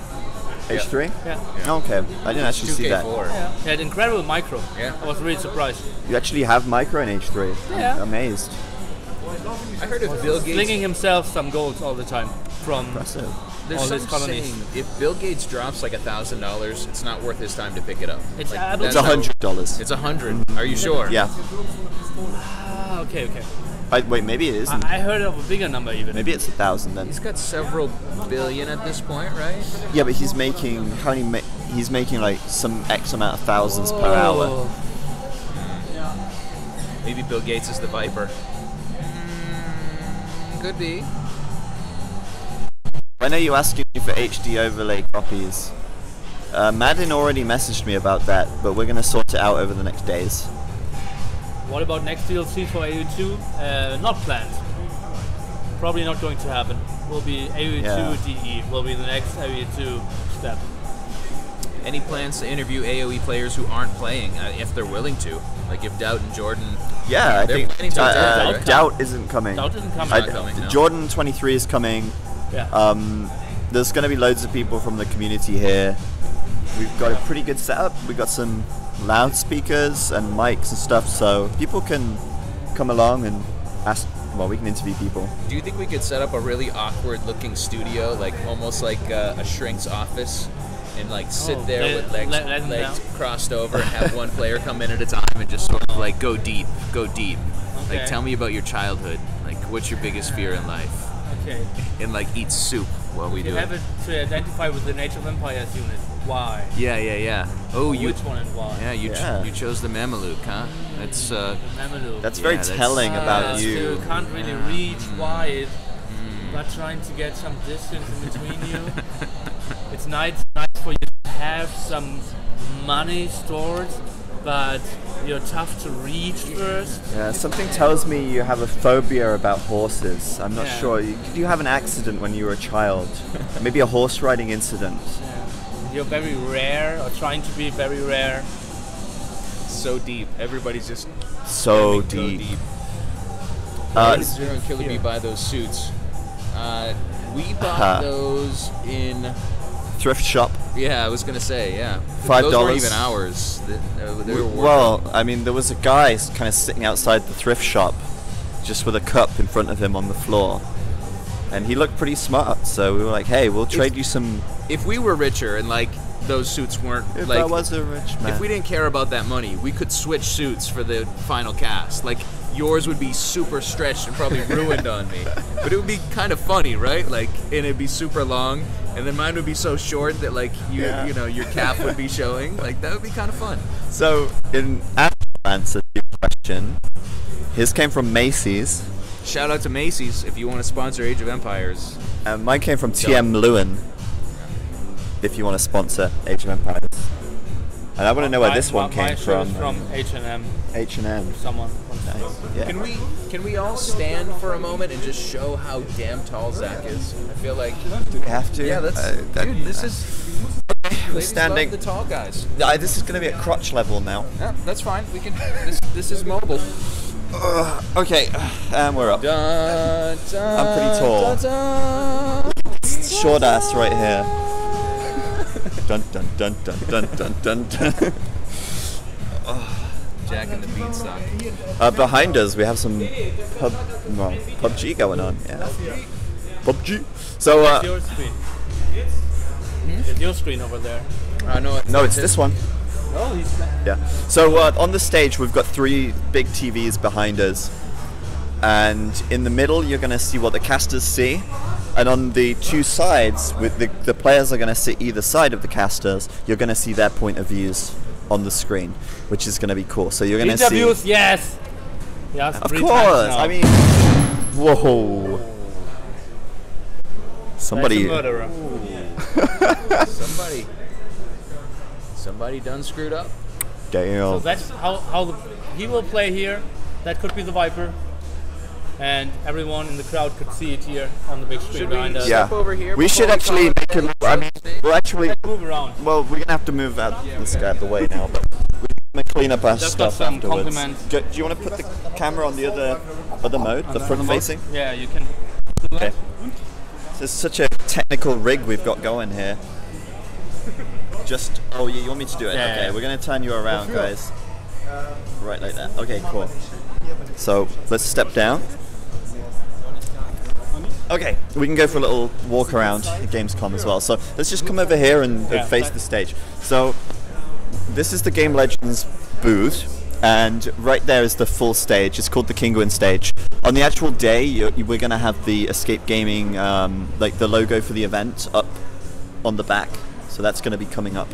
[SPEAKER 1] H3?
[SPEAKER 3] Yeah.
[SPEAKER 1] Okay, I didn't actually see that.
[SPEAKER 3] Yeah. He had incredible micro.
[SPEAKER 2] Yeah.
[SPEAKER 3] I was really surprised.
[SPEAKER 1] You actually have micro in H3?
[SPEAKER 3] Yeah.
[SPEAKER 1] I'm amazed.
[SPEAKER 2] I heard of Bill Gates
[SPEAKER 3] slinging himself some goals all the time from
[SPEAKER 1] impressive.
[SPEAKER 2] There's
[SPEAKER 3] all
[SPEAKER 2] some
[SPEAKER 3] these colonies.
[SPEAKER 2] saying if Bill Gates drops like $1,000, it's not worth his time to pick it up.
[SPEAKER 3] It's
[SPEAKER 2] like,
[SPEAKER 1] It's $100.
[SPEAKER 2] It's 100. Are you sure?
[SPEAKER 1] Yeah.
[SPEAKER 3] Ah, okay.
[SPEAKER 1] Wait, maybe it isn't.
[SPEAKER 3] I heard of a bigger number even.
[SPEAKER 1] Maybe it's 1,000 then.
[SPEAKER 2] He's got several billion at this point, right?
[SPEAKER 1] Yeah, but he's making he's making like some X amount of thousands per hour.
[SPEAKER 2] Maybe Bill Gates is the Viper. Could be.
[SPEAKER 1] When are you asking me for HD overlay copies? Madden already messaged me about that, but we're gonna sort it out over the next days.
[SPEAKER 3] What about next DLC for AoE2? Not planned. Probably not going to happen. Will be AoE2 DE. Will be the next AoE2 step.
[SPEAKER 2] Any plans to interview AoE players who aren't playing, if they're willing to? Like if Doubt and Jordan...
[SPEAKER 1] Yeah, I think
[SPEAKER 2] planning to attend, right?
[SPEAKER 1] Doubt isn't coming.
[SPEAKER 3] Doubt isn't coming.
[SPEAKER 2] No.
[SPEAKER 1] Jordan 23 is coming.
[SPEAKER 3] Yeah.
[SPEAKER 1] There's going to be loads of people from the community here. We've got a pretty good setup. We've got some loudspeakers and mics and stuff, so people can come along and ask. Well, we can interview people.
[SPEAKER 2] Do you think we could set up a really awkward-looking studio, like almost like a shrink's office, and like sit there with legs crossed over, and have one player come in at a time and just sort of like go deep.
[SPEAKER 3] Okay.
[SPEAKER 2] Like, tell me about your childhood. Like, what's your biggest fear in life?
[SPEAKER 3] Okay.
[SPEAKER 2] And like eat soup while we do
[SPEAKER 3] You have it to identify with the Age of Empires unit. Why?
[SPEAKER 2] Yeah. Oh,
[SPEAKER 3] Which one and why?
[SPEAKER 2] Yeah, you chose the Mameluke, huh? That's
[SPEAKER 3] Mameluke.
[SPEAKER 1] That's very telling about you.
[SPEAKER 3] You can't really reach wide, but trying to get some distance in between you. It's nice for you to have some money stored, but you're tough to reach first.
[SPEAKER 1] Yeah, something tells me you have a phobia about horses. I'm not sure. Did you have an accident when you were a child? Maybe a horse riding incident.
[SPEAKER 3] Yeah. You're very rare, or trying to be very rare.
[SPEAKER 2] so deep. Everybody's just
[SPEAKER 1] so deep.
[SPEAKER 2] Zero and KillerB buy those suits. We bought those in
[SPEAKER 1] thrift shop.
[SPEAKER 2] Yeah, I was gonna say, yeah.
[SPEAKER 1] $5.
[SPEAKER 2] Those weren't even ours. They were
[SPEAKER 1] well, I mean, there was a guy kind of sitting outside the thrift shop, just with a cup in front of him on the floor, and he looked pretty smart. So we were like, "Hey, we'll trade you some."
[SPEAKER 2] If we were richer and like those suits weren't,
[SPEAKER 1] if
[SPEAKER 2] like,
[SPEAKER 1] I was a rich man,
[SPEAKER 2] if we didn't care about that money, we could switch suits for the final cast. Like yours would be super stretched and probably ruined on me, but it would be kind of funny, right? Like, and it'd be super long, and then mine would be so short that like you know, your cap would be showing. Like that would be kind of fun.
[SPEAKER 1] So in answer to your question, his came from Macy's.
[SPEAKER 2] Shout out to Macy's if you want to sponsor Age of Empires.
[SPEAKER 1] Mine came from TM Lewin. If you want to sponsor Age of Empires. And I want to know where this one came from.
[SPEAKER 3] From H&M.
[SPEAKER 1] H&M.
[SPEAKER 3] Someone.
[SPEAKER 1] Nice. Yeah.
[SPEAKER 2] Can we all stand for a moment and just show how damn tall Zach is? I feel like.
[SPEAKER 1] Do we have to?
[SPEAKER 2] Yeah, dude, this is.
[SPEAKER 1] We're standing.
[SPEAKER 2] Love the tall guys.
[SPEAKER 1] This is going to be at crotch level now.
[SPEAKER 2] Yeah, that's fine. We can. This is mobile.
[SPEAKER 1] Okay, and we're up.
[SPEAKER 2] Dun, dun,
[SPEAKER 1] I'm pretty tall.
[SPEAKER 2] Dun, dun.
[SPEAKER 1] Short ass right here. Dun dun dun dun dun dun dun dun.
[SPEAKER 2] Jack and the Beanstalk.
[SPEAKER 1] Behind us we have some PUBG going on. Yeah. PUBG. So
[SPEAKER 3] It's your screen. It's your screen over there.
[SPEAKER 1] no, it's this one.
[SPEAKER 3] Oh, he's back.
[SPEAKER 1] Yeah. So on the stage we've got 3 big TVs behind us, and in the middle you're going to see what the casters see, and on the 2 sides, with the players are going to sit either side of the casters. You're going to see their point of views on the screen, which is going to be cool. So you're going to see
[SPEAKER 3] interviews, yes.
[SPEAKER 1] Of course. I mean, whoa. Somebody.
[SPEAKER 3] That's a murderer.
[SPEAKER 2] Somebody done screwed up.
[SPEAKER 1] Damn.
[SPEAKER 3] So that's how he will play here. That could be the Viper, and everyone in the crowd could see it here on the big screen behind us.
[SPEAKER 1] Yeah.
[SPEAKER 2] Over here
[SPEAKER 1] we should actually make it. I mean, we'll actually
[SPEAKER 3] move around.
[SPEAKER 1] Well, we're gonna have to move out this guy out of the way now, but we're gonna clean up our
[SPEAKER 3] Just
[SPEAKER 1] stuff
[SPEAKER 3] got some
[SPEAKER 1] afterwards.
[SPEAKER 3] compliments.
[SPEAKER 1] Do you want to put the camera on the other mode, the front facing?
[SPEAKER 3] Yeah, you can.
[SPEAKER 1] Okay. This is such a technical rig we've got going here. Just you want me to do it?
[SPEAKER 3] Yeah,
[SPEAKER 1] okay,
[SPEAKER 3] yeah.
[SPEAKER 1] we're gonna turn you around, guys. Right like that. Okay, cool. So let's step down. Okay, we can go for a little walk around at Gamescom as well. So let's just come over here and face the stage. So this is the Game Legends booth, and right there is the full stage. It's called the Kinguin stage. On the actual day, we're going to have the Escape Gaming, like the logo for the event, up on the back. So that's going to be coming up.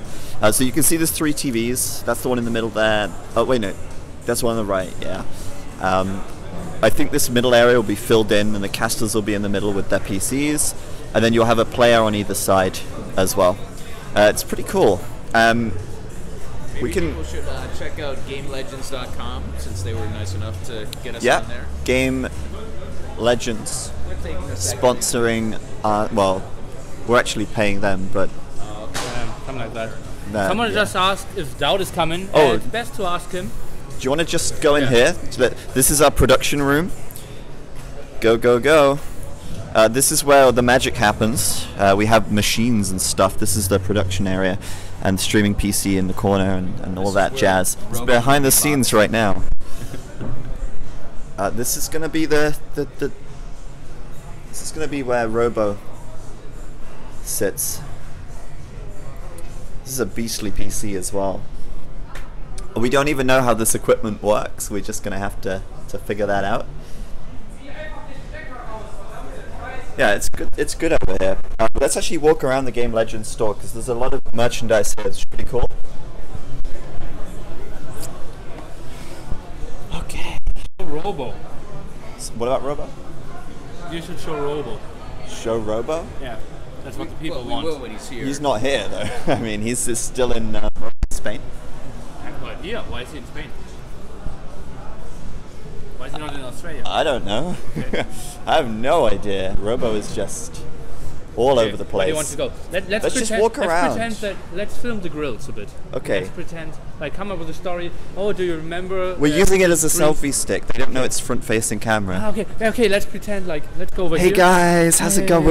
[SPEAKER 1] So you can see there's 3 TVs. That's the one in the middle there. Oh wait, no, that's the one on the right. Yeah. I think this middle area will be filled in, and the casters will be in the middle with their PCs, and then you'll have a player on either side as well. It's pretty cool.
[SPEAKER 2] Maybe people should check out GameLegends.com, since they were nice enough to get us on there.
[SPEAKER 1] Game Legends sponsoring. Well, we're actually paying them, but
[SPEAKER 3] something like that. Someone just asked if Dowd is coming.
[SPEAKER 1] Oh,
[SPEAKER 3] it's best to ask him.
[SPEAKER 1] Do you want to just go in here? This is our production room. Go, go, go. This is where the magic happens. We have machines and stuff. This is the production area, and streaming PC in the corner, and all that jazz. It's behind the scenes right now. This is gonna be this is gonna be where Robo sits. This is a beastly PC as well. We don't even know how this equipment works. We're just gonna have to figure that out. Yeah, it's good. It's good over here. Let's actually walk around the Game Legends store, because there's a lot of merchandise here. It's pretty cool. Okay.
[SPEAKER 3] Robo.
[SPEAKER 1] What about Robo?
[SPEAKER 3] You should show Robo.
[SPEAKER 1] Show Robo?
[SPEAKER 3] Yeah, that's what the people want.
[SPEAKER 2] We will when he's here.
[SPEAKER 1] He's not here though. I mean, he's still in Spain.
[SPEAKER 3] I have no idea. Why is he in Spain? Why is he not in Australia?
[SPEAKER 1] I don't know. Okay. I have no idea. Robo is just all over the place.
[SPEAKER 3] Where do you want to go? Let's
[SPEAKER 1] just walk around.
[SPEAKER 3] Let's film the grills a bit.
[SPEAKER 1] Okay.
[SPEAKER 3] Let's pretend, like, come up with a story. Oh, do you remember?
[SPEAKER 1] We're using it as a selfie stick. They don't know it's front-facing camera.
[SPEAKER 3] Okay, let's pretend, like, let's go over here.
[SPEAKER 1] Hey guys, how's it going?